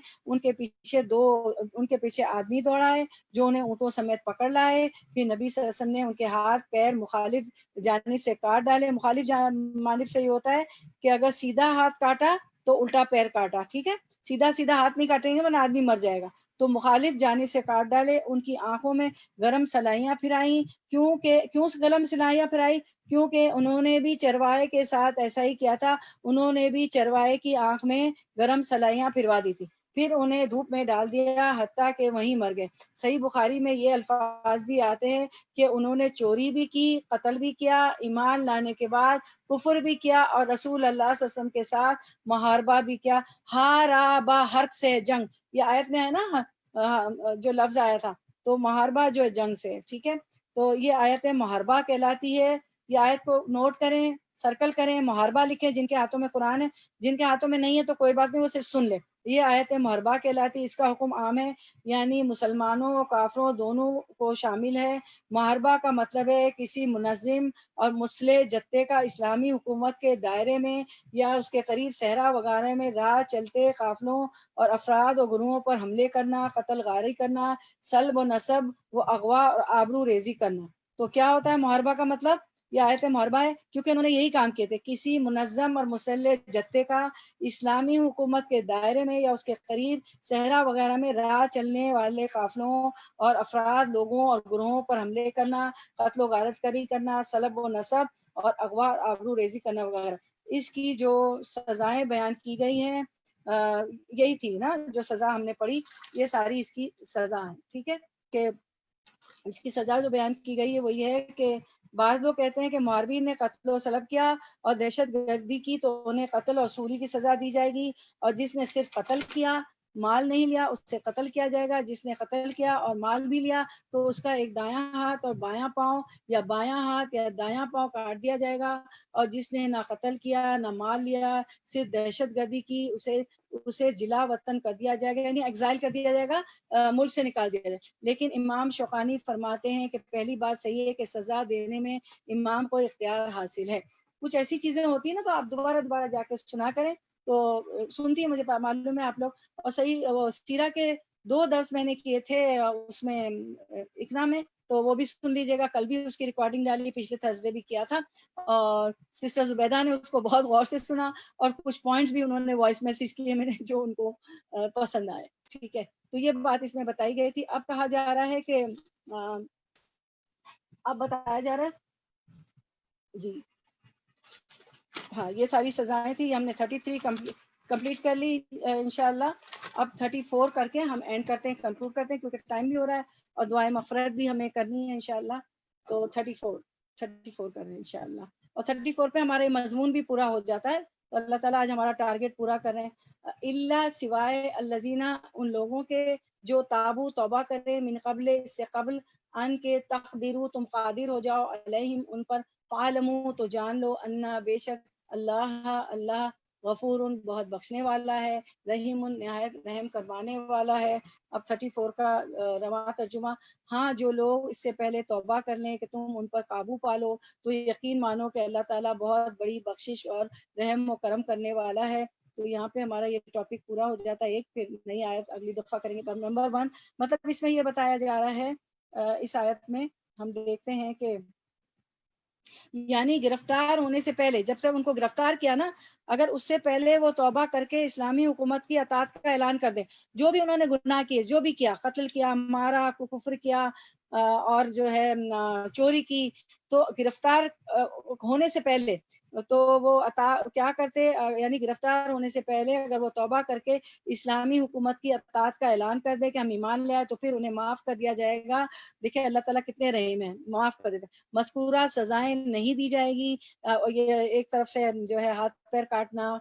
ان کے پیچھے آدمی دوڑائے جو انہیں اونٹوں سمیت پکڑ لائے. پھر نبی صلی اللہ علیہ وسلم نے ان کے ہاتھ پیر مخالف جانب سے کاٹ ڈالے. مخالف جانب سے یہ ہوتا ہے کہ اگر سیدھا ہاتھ کاٹا تو الٹا پیر کاٹا. ٹھیک ہے، سیدھا ہاتھ نہیں کاٹیں گے ورنہ آدمی مر جائے گا. تو مخالف جانب سے کاٹ ڈالے. ان کی آنکھوں میں گرم سلائیاں پھرائیں. کیوں گرم سلائیاں پھرائی؟ کیونکہ انہوں نے بھی چرواہے کے ساتھ ایسا ہی کیا تھا. انہوں نے بھی چرواہے کی آنکھ میں گرم سلائیاں پھروا دی تھی، پھر انہیں دھوپ میں ڈال دیا حتیٰ کہ وہیں مر گئے. صحیح بخاری میں یہ الفاظ بھی آتے ہیں کہ انہوں نے چوری بھی کی، قتل بھی کیا، ایمان لانے کے بعد کفر بھی کیا اور رسول اللہ صلی اللہ علیہ وسلم کے ساتھ محاربہ بھی کیا. ہارابا حرب سے جنگ، یہ آیت میں ہے نا جو لفظ آیا تھا، تو محاربہ جو ہے جنگ سے. ٹھیک ہے، تو یہ آیت محاربہ کہلاتی ہے. یہ آیت کو نوٹ کریں، سرکل کریں، محاربہ لکھیں. جن کے ہاتھوں میں قرآن ہے، جن کے ہاتھوں میں نہیں ہے تو کوئی بات نہیں، وہ صرف سن لے. یہ آیت محاربہ کہلاتی ہے. اس کا حکم عام ہے، یعنی مسلمانوں اور کافروں دونوں کو شامل ہے. محاربہ کا مطلب ہے کسی منظم اور مسلح جتے کا اسلامی حکومت کے دائرے میں یا اس کے قریب صحرا وغیرہ میں راہ چلتے قافلوں اور افراد اور گروہوں پر حملے کرنا، قتل غاری کرنا، سلب و نصب و اغوا اور آبرو ریزی کرنا. تو کیا ہوتا ہے محاربہ کا مطلب؟ یہ آیت محاربہ ہے کیونکہ انہوں نے یہی کام کیے تھے. کسی منظم اور مسلح جتے کا اسلامی حکومت کے دائرے میں یا اس کے قریب صحرا وغیرہ میں راہ چلنے والے قافلوں اور افراد، لوگوں اور گروہوں پر حملے کرنا، قتل و غارت کاری کرنا، سلب و نصب اور اغوا اور آبرو ریزی کرنا وغیرہ. اس کی جو سزائیں بیان کی گئی ہیں یہی تھی نا جو سزا ہم نے پڑھی، یہ ساری اس کی سزا ہے. ٹھیک ہے، کہ اس کی سزا جو بیان کی گئی ہے وہ یہ ہے کہ بعض لوگ کہتے ہیں کہ محاربین نے قتل و سلب کیا اور دہشت گردی کی تو انہیں قتل اور سولی کی سزا دی جائے گی، اور جس نے صرف قتل کیا، مال نہیں لیا، اس سے قتل کیا جائے گا. جس نے قتل کیا اور مال بھی لیا تو اس کا ایک دایاں ہاتھ اور بایاں پاؤں یا بایاں ہاتھ یا دایاں پاؤں کاٹ دیا جائے گا. اور جس نے نہ قتل کیا نہ مال لیا، صرف دہشت گردی کی، اسے جلا وطن کر دیا جائے گا، یعنی ایگزائل کر دیا جائے گا، ملک سے نکال دیا جائے گا. لیکن امام شوکانی فرماتے ہیں کہ پہلی بات صحیح ہے کہ سزا دینے میں امام کو اختیار حاصل ہے. کچھ ایسی چیزیں ہوتی ہیں نا تو آپ دوبارہ جا کے سنا کریں. تو سنتی ہے، مجھے معلوم ہے آپ لوگ. اور صحیح سیرہ کے 2 درس میں نے کیے تھے اس میں اقنا میں، تو وہ بھی سن لیجیے گا. کل بھی اس کی ریکارڈنگ ڈالی، پچھلے تھرسڈے بھی کیا تھا. اور سسٹر زبیدہ نے اس کو بہت غور سے سنا اور کچھ پوائنٹس بھی انہوں نے وائس میسج کیے میں نے جو ان کو پسند آئے. ٹھیک ہے، تو یہ بات اس میں بتائی گئی تھی. اب کہا جا رہا ہے کہ اب بتایا جا رہا ہے جی ہاں یہ ساری سزائیں تھی. ہم نے 33 کمپلیٹ کر لی انشاءاللہ. اب 34 کر کے ہم اینڈ کرتے ہیں، کنکلوڈ کرتے ہیں کیونکہ ٹائم بھی ہو رہا ہے اور دعائیں مغفرت بھی ہمیں کرنی ہے انشاءاللہ. تو 34 کر رہے ہیں انشاءاللہ، اور 34 پہ ہمارا مضمون بھی پورا ہو جاتا ہے. تو اللہ تعالیٰ آج ہمارا ٹارگیٹ پورا کر رہے ہیں. اللہ سوائے الذین، ان لوگوں کے جو تابو توبہ کرے، من قبل، اس سے قبل، ان کے تقدیرو تم قادر ہو جاؤ، علیہم ان پر، فعلمو تو جان لو، انا بے شک اللہ غفور بہت بخشنے والا ہے، رحیم نہایت رحم کروانے والا ہے۔ اب 34 کا رواں ترجمہ، ہاں جو لوگ اس سے پہلے توبہ کر لیں کہ تم ان پر قابو پالو تو یقین مانو کہ اللہ تعالیٰ بہت بڑی بخشش اور رحم و کرم کرنے والا ہے۔ تو یہاں پہ ہمارا یہ ٹاپک پورا ہو جاتا ہے ایک، پھر نئی آیت اگلی دفعہ کریں گے۔ نمبر 1 مطلب اس میں یہ بتایا جا رہا ہے، اس آیت میں ہم دیکھتے ہیں کہ یعنی گرفتار ہونے سے پہلے، جب سے ان کو گرفتار کیا نا، اگر اس سے پہلے وہ توبہ کر کے اسلامی حکومت کی اطاعت کا اعلان کر دیں، جو بھی انہوں نے گناہ کیے، جو بھی کیا، قتل کیا، مارا، کفر کیا، اور جو ہے چوری کی، تو گرفتار ہونے سے پہلے تو وہ کیا کرتے، یعنی گرفتار ہونے سے پہلے اگر وہ توبہ کر کے اسلامی حکومت کی اطاعت کا اعلان کر دے کہ ہم ایمان لے آئے، تو پھر انہیں معاف کر دیا جائے گا۔ دیکھیں اللہ تعالیٰ کتنے رحیم ہیں، معاف کر دیتے۔ مذکورہ سزائیں نہیں دی جائے گی، یہ ایک طرف سے جو ہے ہاتھ پیر کاٹنا،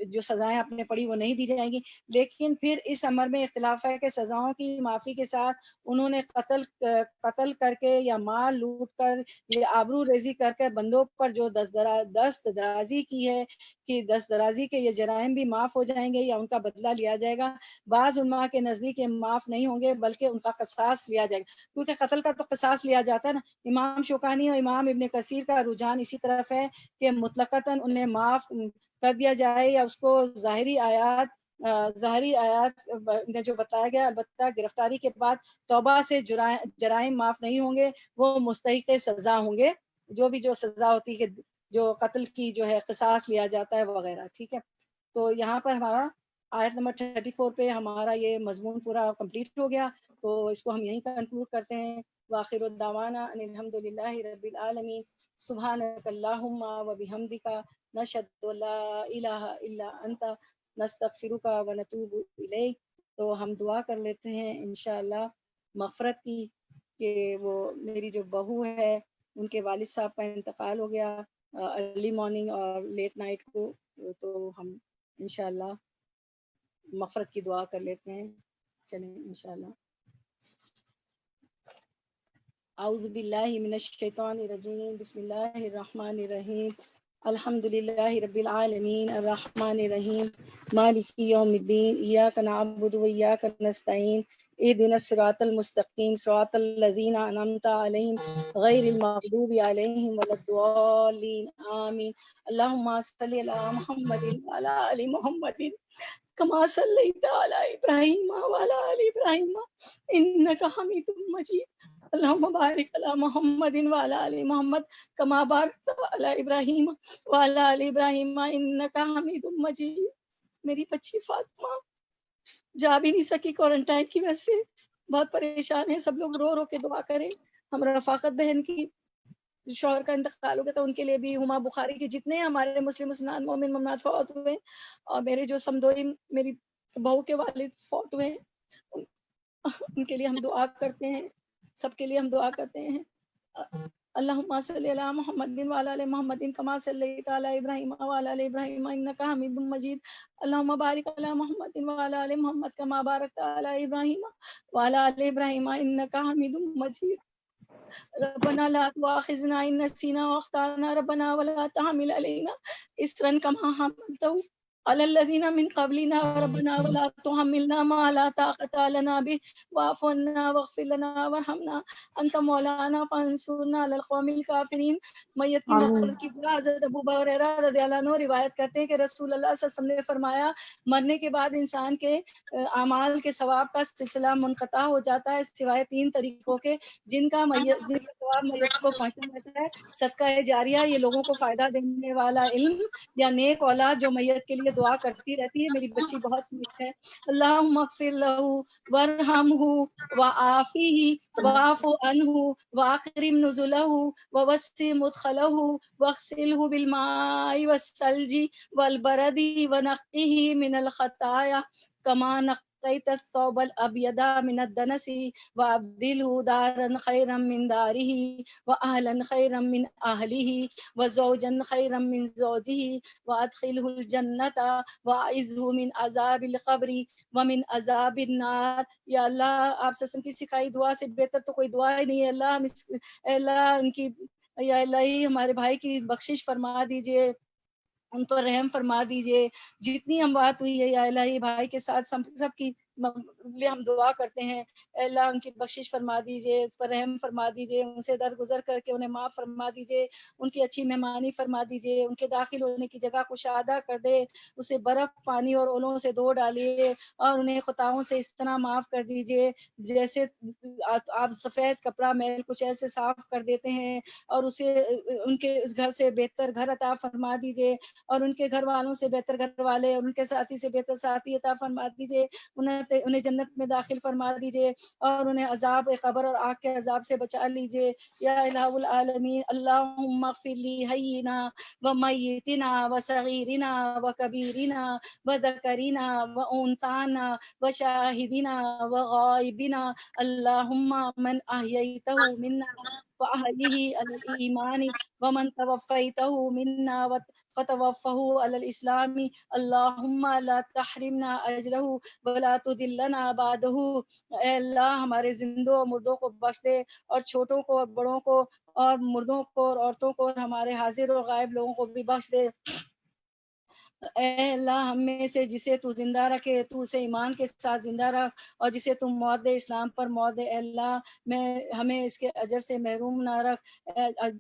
جو سزائیں آپ نے پڑھی وہ نہیں دی جائیں گی، لیکن پھر اس امر میں اختلاف ہے کہ سزاؤں کی معافی کے ساتھ انہوں نے قتل کر کے یا مال لوٹ کر یا آبرو ریزی کر کے بندوں پر جو دست درازی کی ہے، کہ دست درازی کے یہ جرائم بھی معاف ہو جائیں گے یا ان کا بدلہ لیا جائے گا۔ بعض علماء کے نزدیک یہ معاف نہیں ہوں گے بلکہ ان کا قصاص لیا جائے گا، کیونکہ قتل کا تو قصاص لیا جاتا ہے نا۔ امام شوکانی اور امام ابن کثیر کا رجحان اسی طرف ہے کہ مطلقاً انہیں معاف کر دیا جائے، یا اس کو ظاہری آیات میں جو بتایا گیا، البتہ گرفتاری کے بعد توبہ سے جرائم معاف نہیں ہوں گے، وہ مستحق سزا ہوں گے، جو سزا ہوتی ہے، جو قتل کی جو ہے قصاص لیا جاتا ہے وغیرہ، ٹھیک ہے۔ تو یہاں پر ہمارا آیت نمبر 34 پہ ہمارا یہ مضمون پورا کمپلیٹ ہو گیا، تو اس کو ہم یہیں کنکلوڈ کرتے ہیں۔ وآخر الدعوانا ان الحمد للہ رب العالمین، سبحانک اللہم وبحمدک، نشہد ان لا الہ الا انت، نستغفرک ونتوب الیک۔ تو ہم دعا کر لیتے ہیں انشاءاللہ مغفرت کی، کہ وہ میری جو بہو ہے ان کے والد صاحب کا انتقال ہو گیا ارلی مارننگ اور لیٹ نائٹ کو، تو ہم انشاءاللہ مغفرت کی دعا کر لیتے ہیں۔ چلیں انشاءاللہ۔ اعوذ باللہ من الشیطان الرجیم، بسم اللہ الرحمن الرحیم، الحمد للہ رب العالمین، الرحمن الرحیم، مالک یوم الدین، ایاک نعبد و ایاک نستعین، اہدنا الصراط المستقیم، صراط الذین انعمت علیہم غیر المغضوب علیہم ولا الضالین، آمین۔ اللہم صلی علی محمد وعلی آل محمد کما صلیت علی ابراہیم وعلی آل ابراہیم انک حمید مجید۔ اللہم بارک علی محمد وعلی آل محمد کما بارکت علی ابراہیم وعلی آل ابراہیم انک حمید مجید۔ میری بچی فاطمہ جا بھی نہیں سکی کوارنٹائن کی وجہ سے، بہت پریشان ہے، سب لوگ رو رو کے دعا کریں۔ ہم رفاقت بہن کی شوہر کا انتقال ہو گیا، تو ان کے لیے بھی، ہما بخاری کے جتنے ہمارے مسلمان مومن مومنات فوت ہوئے، اور میرے جو سمدوئی میری بہو کے والد فوت ہوئے، ان کے لیے ہم دعا کرتے ہیں، سب کے لیے ہم دعا کرتے ہیں۔ اللہم صلی علی محمد وعلی آل محمد کما صلیت علی ابراہیم وعلی آل ابراہیم انک حمید مجید۔ اللہم بارک علی محمد وعلی آل محمد کما بارکت علی ابراہیم وعلی آل ابراہیم انک حمید مجید۔ ربنا لا تؤاخذنا ان نسینا واخطأنا ربنا ولا تحمل علينا اصرا كما حملته على الذين من قبلنا ربنا ولا تحملنا ما لا طاقة لنا به واعف عنا واغفر لنا وارحمنا انت مولانا فانصرنا على القوم الكافرين۔ میت کی مغفرت کی دعا حضرت ابو ہریرہ رضی اللہ عنہ روایت کرتے ہیں کہ رسول اللہ صلی اللہ علیہ وسلم نے فرمایا، مرنے کے بعد انسان کے اعمال کے ثواب کا سلسلہ منقطع ہو جاتا ہے سوائے 3 طریقوں کے، جن کا ثواب میت کو پہنچتا رہتا ہے: صدقہ جاریہ، یہ لوگوں کو فائدہ دینے والا علم، یا نیک اولاد جو میت کے لیے دعا کرتی رہتی ہے۔ میری بچی بہت نیک ہے، اللہم اغفر لہ وارحمہ وعافیہ واعف عنہ واکرم نزلہ ووسع مدخلہ واغسلہ بالماء والثلج والبرد ونقہ من الخطایا کما نقیت الثوب الابیض من الدنس وابدلہ دارا خیرا من دارہ واہلا خیرا من اہلہ وزوجا خیرا من زوجہ وادخلہ الجنۃ واعذہ من عذاب القبر ومن عذاب النار۔ یا اللہ، آپ سے کی سکھائی دعا سے بہتر تو کوئی دعا ہی نہیں ہے۔ اللہ ان کی، یا اللہ ہمارے بھائی کی بخشش فرما دیجئے، ان پر رحم فرما دیجئے. جتنی ہم بات ہوئی ہے یا الہی بھائی کے ساتھ سب کی لیے ہم دعا کرتے ہیں. اے اللہ ان کی بخشش فرما دیجئے, اس پر رحم فرما دیجئے, ان سے درگزر کر کے انہیں معاف فرما دیجئے, ان کی اچھی مہمانی فرما دیجئے, ان کے داخل ہونے کی جگہ کشادہ کر دے, اسے برف پانی اور اولوں سے دھو ڈالیے, اور انہیں خطاؤں سے اس طرح معاف کر دیجئے جیسے آپ سفید کپڑا میل کچھ ایسے صاف کر دیتے ہیں, اور اسے ان کے اس گھر سے بہتر گھر عطا فرما دیجئے, اور ان کے گھر والوں سے بہتر گھر والے, اور ان کے ساتھی سے بہتر ساتھی عطا فرما دیجئے, انہیں جنت میں داخل فرما دیجئے, اور انہیں عذاب قبر اور آگ کے عذاب سے بچا لیجئے یا الہ العالمین. اللہم اغفر لی حینا و میتنا و صغیرنا و کبیرنا و ذکرنا و انثانا و شاہدنا و غائبنا. اللہم من احییتہ منا فاحیہ علی الایمان ومن توفیتہ منا فتوفہ علی الاسلام. اللہم لا تحرمنا اجرہ ولا تذلنا بعدہ. اے اللہ ہمارے زندوں اور مردوں کو بخش دے, اور چھوٹوں کو اور بڑوں کو, اور مردوں کو اور عورتوں کو, اور ہمارے حاضر اور غائب لوگوں کو بھی بخش دے. اے اللہ ہم میں سے جسے تو زندہ رکھے تو اسے ایمان کے ساتھ زندہ رکھ, اور جسے تم موت دے اسلام پر موت دے. اے اللہ ہمیں اس کے اجر سے محروم نہ رکھ.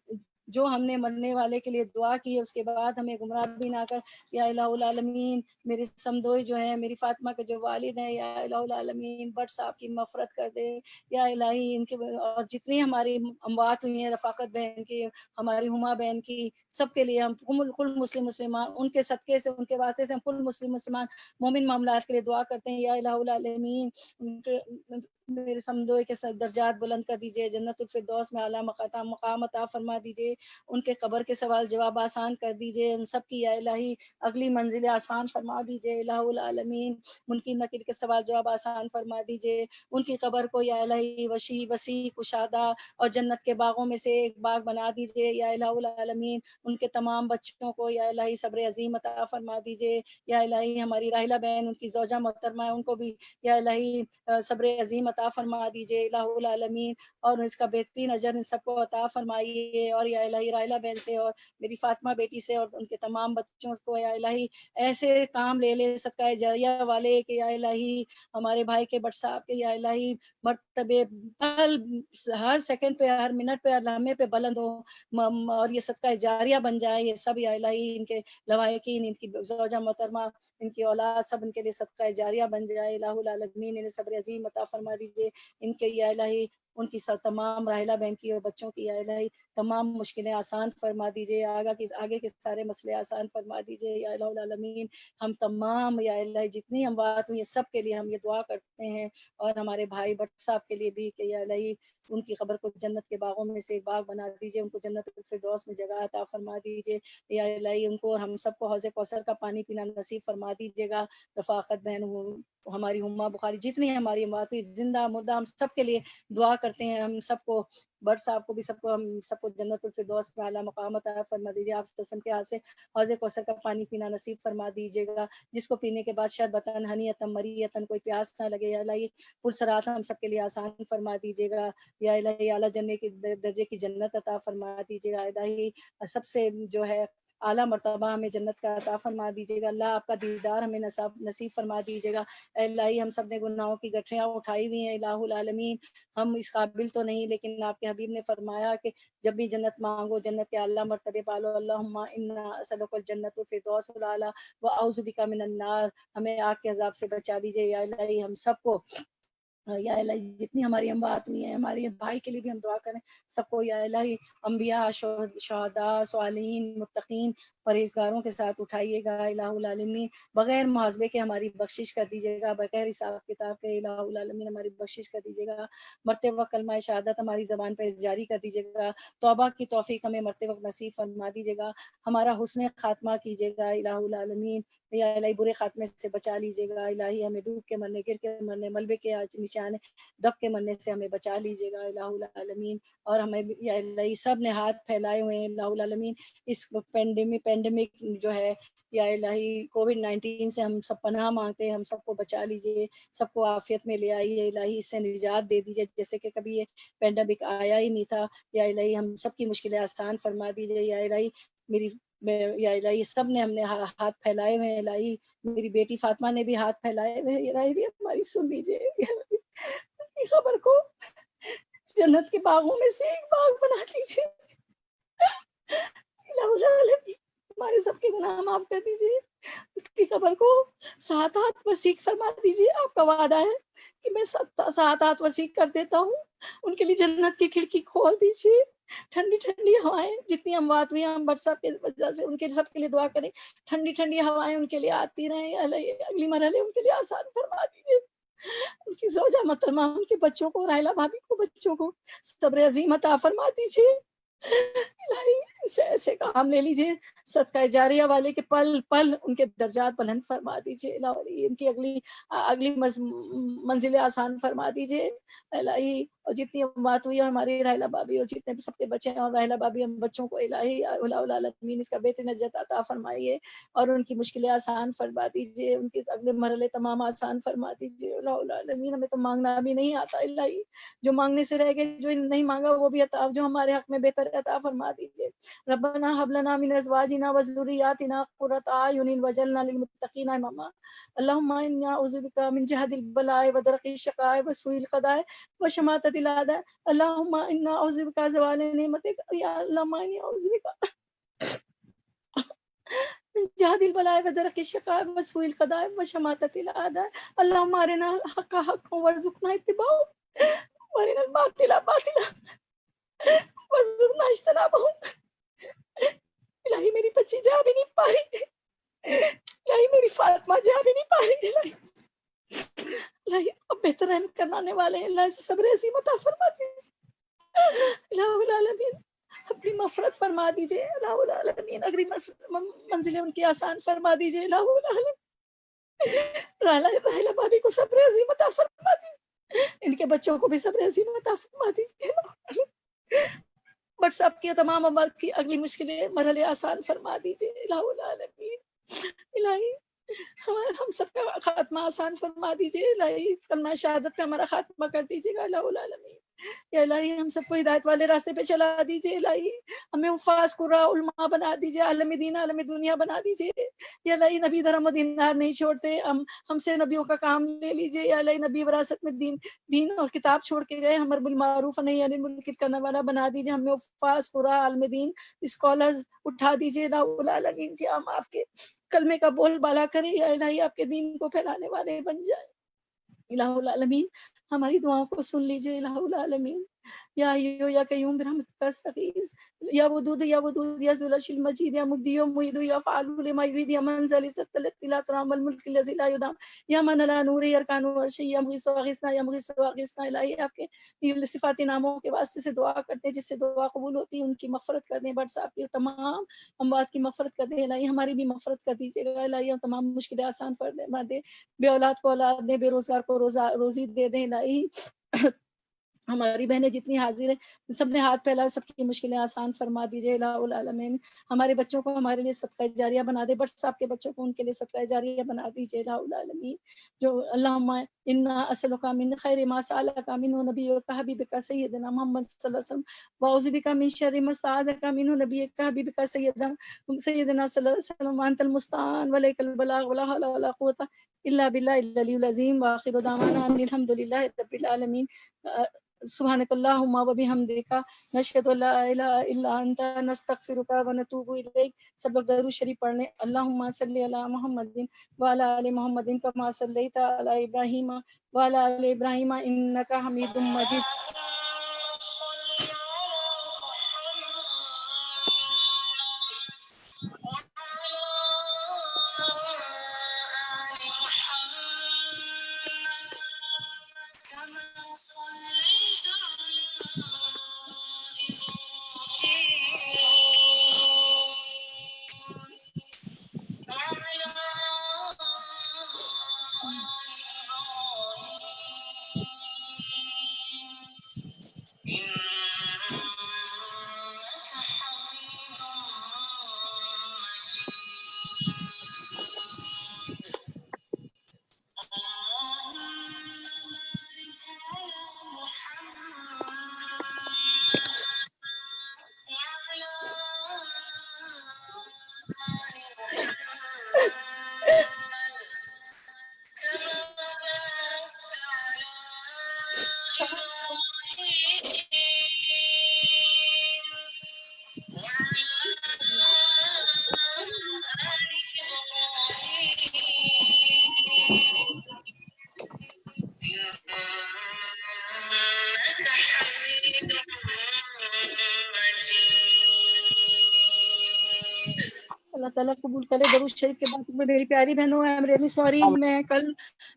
جو ہم نے مرنے والے کے لیے دعا کی ہے اس کے بعد ہمیں گمراہ بھی نہ کر یا الہ العالمین. میری سمدوئی جو ہے, میری فاطمہ کے جو والد ہیں, یا الہ العالمین بٹ صاحب کی مغفرت کر دے یا الہی. ان کے اور جتنی ہماری اموات ہوئی ہیں, رفاقت بہن کی, ہماری ہما بہن کی, سب کے لیے ہم کل مسلمان ان کے صدقے سے, ان کے واسطے سے ہم کل مسلمان مومن معاملات کے لیے دعا کرتے ہیں یا الہ العالمین. میرے سمدوئے کے درجات بلند کر دیجئے, جنت الفردوس میں اعلیٰ مقام عطا فرما دیجئے, ان کے قبر کے سوال جواب آسان کر دیجئے, ان سب کی یا الہی اگلی منزل آسان فرما دیجئے الہ العالمین. منکر نکیر کے سوال جواب آسان فرما دیجئے, ان کی قبر کو یا الہی وسیع کشادہ اور جنت کے باغوں میں سے ایک باغ بنا دیجئے یا الہ العالمین. ان کے تمام بچوں کو یا الہی صبر عظیم عطا فرما دیجئے یا الہی. ہماری راحلہ بہن, ان کی زوجہ محترمہ ہے, ان کو بھی یا الہی صبر عظیم عطا فرما دیجئے الہ العالمین, اور اس کا بہترین اجر ان سب کو عطا فرمائیے. اور یا الہی راحلہ بہن سے اور میری فاطمہ بیٹی سے اور ان کے تمام بچوں کو یا الہی ایسے کام لے لے صدقہ جاریہ والے کہ یا الہی ہمارے بھائی کے بٹ صاحب کے یا الہی مرتبے ہر سیکنڈ پہ, ہر منٹ پہ, ہر لمحے پہ بلند ہو, اور یہ صدقہ جاریہ بن جائے. یہ سب یا الہی ان کے لوائقین, ان کی زوجہ محترمہ, ان کی اولاد, سب ان کے لیے صدقہ جاریہ بن جائے الہ العالمین. انہیں صبر عظیم عطا فرما دیجیے. ان کے یا الہی ان کی تمام راحلہ بہن کی اور بچوں کی یا الہی تمام مشکلیں آسان فرما دیجیے, آگے کے سارے مسئلے آسان فرما دیجیے یا الہ العالمین. ہم تمام یا الہی جتنی ہم بات ہوئی سب کے لیے ہم یہ دعا کرتے ہیں, اور ہمارے بھائی بٹ صاحب کے لیے بھی کہ یا الہی ان کی قبر کو جنت کے باغوں میں سے ایک باغ بنا دیجیے, ان کو جنت الفردوس میں جگہ عطا فرما دیجیے یا الہی. ان کو اور ہم سب کو حوض کوثر کا پانی پینا نصیب فرما دیجیے گا. رفاقت بہن, ہماری ہما بخاری, جتنی ہماری اموات ہوئی زندہ مردہ, ہم سب کے لیے دعا کرتے ہیں. ہم سب کو بٹ صاحب کو بھی ہم سب کو جنت الفردوس میں اعلیٰ مقام عطا فرما دیجیے. آپ قسم کے ہاتھ سے حوض کوثر کا پانی پینا نصیب فرما دیجیے گا, جس کو پینے کے بعد شربتن ہنیتن مریتن کوئی پیاس نہ لگے یا الہی. پرسرات ہم سب کے لیے آسان فرما دیجیے گا یا الہی. اعلیٰ جنت کی درجے کی جنت عطا فرما دیجیے گا الہی. سب سے جو ہے اعلیٰ مرتبہ ہمیں جنت کا عطا فرما دیجیے گا. اللہ آپ کا دیدار ہمیں نصیب فرما دیجیے گا الہی. ہم سب نے گناہوں کی گٹھیاں اٹھائی ہوئی ہیں الہ العالمین, ہم اس قابل تو نہیں, لیکن آپ کے حبیب نے فرمایا کہ جب بھی جنت مانگو جنت کے اعلیٰ مرتبے پالو. اللہم انا اسألک الجنت الفردوس الاعلیٰ واعوذ بک من النار. ہمیں آگ کے عذاب سے بچا دیجیے یا الہی. ہم سب کو یا الہی جتنی ہماری اموات ہوئی ہیں, ہمارے بھائی کے لیے بھی ہم دعا کریں سب کو یا الہی. انبیاء, شہداء, صالحین, متقین, پرہیزگاروں کے ساتھ اٹھائیے گا الہ العالمین. بغیر محاسبے کے ہماری بخشش کر دیجیے گا, بغیر حساب کتاب کے الہ العالمین ہماری بخشش کر دیجیے گا. مرتے وقت کلمہ شہادت ہماری زبان پر جاری کر دیجیے گا. توبہ کی توفیق ہمیں مرتے وقت نصیب فرما دیجیے گا. ہمارا حسن خاتمہ کیجیے گا الہ العالمین یا الہی. برے خاتمے سے بچا لیجیے گا الہی. ہمیں ڈوب کے مرنے, گر کے مرنے, ملبے کے نشانے دب کے مرنے سے ہمیں بچا لیجیے گا الہ العالمین. اور ہمیں یا الہی سب نے ہاتھ پھیلائے ہوئے ہیں الہ العالمین. اس پینڈیمک جو ہے یا الہی کووڈ-19 سے ہم سب پناہ مانگتے ہیں. ہم سب کو بچا لیجیے, سب کو عافیت میں لے آئیے الہی. اس سے نجات دے دیجیے جیسے کہ کبھی یہ پینڈیمک آیا ہی نہیں تھا یا الہی. ہم سب کی مشکلیں آسان فرما دیجیے یا الہی. میری یا الہی سب نے ہم نے ہاتھ پھیلائے ہوئے ہیں الہی، میری بیٹی فاطمہ نے بھی ہاتھ پھیلائے ہوئے ہیں الہی بھی ہماری سن لیجیے، خبر کو جنت کے باغوں میں سے ایک باغ بنا دیجیے الہ العالمین، ہمارے سب کے گناہ معاف کر دیجیے، اس کی قبر کو 7 ہاتھ وسیع فرما دیجیے، آپ کا وعدہ ہے کہ میں 7 ہاتھ وسیع کر دیتا ہوں، ان کے لیے جنت کی کھڑکی کھول دیجیے، ٹھنڈی ٹھنڈی ہوائیں، جتنی اموات ہوئی ہم برسات کی وجہ سے ان کے سب کے لیے دعا کریں، ٹھنڈی ٹھنڈی ہوائیں ان کے لیے آتی رہیں، اگلی مرحلے ان کے لیے آسان فرما دیجیے، ان کی زوجہ محترمہ، ان کے بچوں کو، راحلہ بھابی کو، بچوں کو صبر عظیم عطا فرما دیجیے الہی، ایسے کام لے لیجیے صدقہ جاریہ والے کے پل پل ان کے درجات بلند فرما دیجیے الہی، ان کی اگلی منزلیں آسان فرما دیجیے الہی، اور جتنی بات ہوئی ہے ہماری راحلہ بابی اور جتنے بھی سب کے بچے ہیں اور راحلہ بابی ہم بچوں کو الہی العالمین اس کا بہترین نجات عطا فرمائیے اور ان کی مشکلیں آسان فرما دیجیے، ان کے اگلے مرحلے تمام آسان فرما دیجیے العالمین، ہمیں تو مانگنا بھی نہیں آتا الہی، جو مانگنے سے رہ گئے، جو نہیں مانگا وہ بھی عطا، جو ہمارے حق میں بہتر عطا فرما دیجیے، ربنا هب لنا من ازواجنا وذرياتنا قرة اعين واجعلنا للمتقين اماما، اللهم انا اعوذ بك من جهد البلاء ودرك الشقاء وسوء القضاء وشماتة الاعداء، اللهم انا اعوذ بك زوال نعمتك، يا اللهم انا اعوذ بك من جهد البلاء ودرك الشقاء وسوء القضاء وشماتة الاعداء، اللهم ارنا الحق حقا وارزقنا اتباعه وارنا الباطل باطلا وارزقنا اجتنابه، الہی میری بچی جا بھی نہیں پا رہی، الہی میری فاطمہ جا بھی نہیں پا رہی، الہی اب بہتر رحم کرنے والے ہیں، اللہ سے صبر عظیم عطا فرما دیجیے الہ العالمین، اپنی مغفرت فرما دیجیے الہ العالمین، اگلی منزلیں ان کی آسان فرما دیجیے الہ العالمین، راحلہ بابی کو صبر عظیم عطا فرما دیجیے، ان کے بچوں کو بھی صبر عظیم عطا فرما دیجیے، بٹ سب کی تمام امت کی اگلی مشکلیں مرحلے آسان فرما دیجیے الہ العالمین، الہی ہم سب کا خاتمہ آسان فرما دیجیے الہی، کلمہ شہادت پہ ہمارا خاتمہ کر دیجیے گا الہ العالمین، یا الہی ہم سب کو ہدایت والے راستے پہ چلا دیجیے الہی، ہمیں حفاظ قراء علماء بنا دیجیے، عالم دین عالم دنیا بنا دیجیے، یا الہی نبی دھرم و دینار نہیں چھوڑتے، ہم سے نبیوں کا کام لے لیجیے، یا الہی نبی وراثت میں دین اور کتاب چھوڑ کے گئے، ہمر بالمعروف نہیں یعنی منکر کرنے والا بنا دیجیے، ہمیں حفاظ قراء عالم دین اسکالرز اٹھا دیجیے الہ العالمین، جی ہم آپ کے کلمے کا بول بالا کریں، یا الہی آپ کے دین کو پھیلانے والے بن جائیں الہ العالمین، ہماری دعاؤں کو سن لیجیے الہ العالمین، یا حیو یا قیوم برحمتک استغیث، یا ودود یا ودود یا ذو العرش المجید، یا مبدی یا معید یا فعال لما یرید، یا من ذا العزة التي لا ترام والملك الذي لا يدام، یا من لا نور یرکان عرش، یا مغیث واغثنا، یا مغیث واغثنا، الہی آپ کے صفاتی ناموں کے واسطے سے دعا کرتے ہیں جس سے دعا قبول ہوتی ہے، ان کی مغفرت کر دیں، بٹ صاحب کی تمام اموات کی مغفرت کر دیں الہی، ہماری بھی مغفرت کر دیجیے گا الہی، ہم تمام مشکلیں آسان فرما دے، بے اولاد کو اولاد دے، بے روزگار کو روزی دے دیں الہی، ہماری بہنیں جتنی حاضر ہیں سب نے ہاتھ پھیلا، سب کی مشکلیں آسان فرما دیجیے الہ العالمین، ہمارے بچوں کو ہمارے لیے صدقہ جاریہ بنا دے، بٹ صاحب کے بچوں کو ان کے لیے صدقہ جاریہ بنا دیجیے الہ العالمین، جو اللہم انا اسألک من خیر ما سألک منہ نبیک حبیبک سیدنا محمد صلی اللہ علیہ وسلم، واعوذ بک من شر ما استعاذک منہ نبیک حبیبک سیدنا صلی اللہ علیہ وسلم، وانت المستعان وعلیک البلاغ ولا حول ولا قوة الا باللہ العلی العظیم، وآخر دعوانا ان الحمد للہ رب العالمین، سبحانک اللہم وبحمدک نشہد ان لا الہ الا انت نستغفرک ونتوب الیک، سب لوگ درود شریف پڑھ لیں، اللہم صلی علی محمد وعلی آل محمد کما صلیت علی ابراہیم وعلی آل ابراہیم انک حمید مجید، اللہ تعالیٰ قبول کرے. درود شریف کے بعد میں میری پیاری بہنوں آئی ایم ریئلی سوری, میں کل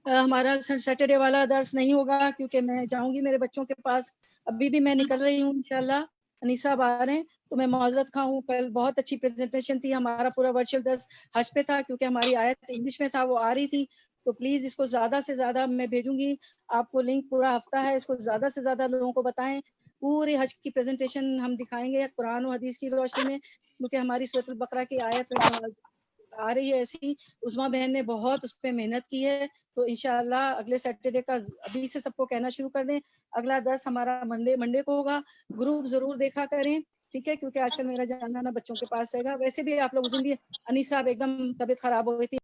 ہمارا سیٹرڈے والا درس نہیں ہوگا کیونکہ میں جاؤں گی میرے بچوں کے پاس. ابھی بھی میں نکل رہی ہوں انشاءاللہ. انیسہ اب آ رہے ہیں تو میں معذرت خواہ ہوں. کل بہت اچھی پریزنٹیشن تھی. ہمارا پورا ورچوئل درس حج پہ تھا کیونکہ ہماری آیت انگلش میں تھا, وہ آ رہی تھی. تو پلیز اس کو زیادہ سے زیادہ میں بھیجوں گی آپ کو لنک. پورا ہفتہ ہے, اس کو زیادہ سے زیادہ لوگوں کو بتائیں. پوری حج کی پریزنٹیشن ہم دکھائیں گے قرآن و حدیث کی روشنی میں, کیونکہ ہماری سورۃ البقرہ کی آیت آ رہی ہے ایسی. عظمیٰ بہن نے بہت اس پہ محنت کی ہے. تو انشاءاللہ اگلے سیٹرڈے کا ابھی سے سب کو کہنا شروع کر دیں. اگلا درس ہمارا منڈے کو ہوگا. گروپ ضرور دیکھا کریں, ٹھیک ہے, کیونکہ آج کل میرا جانا نا بچوں کے پاس رہے گا. ویسے بھی آپ لوگ اس دن بھی انیسہ اب ایک دم طبیعت خراب ہو گئی تھی.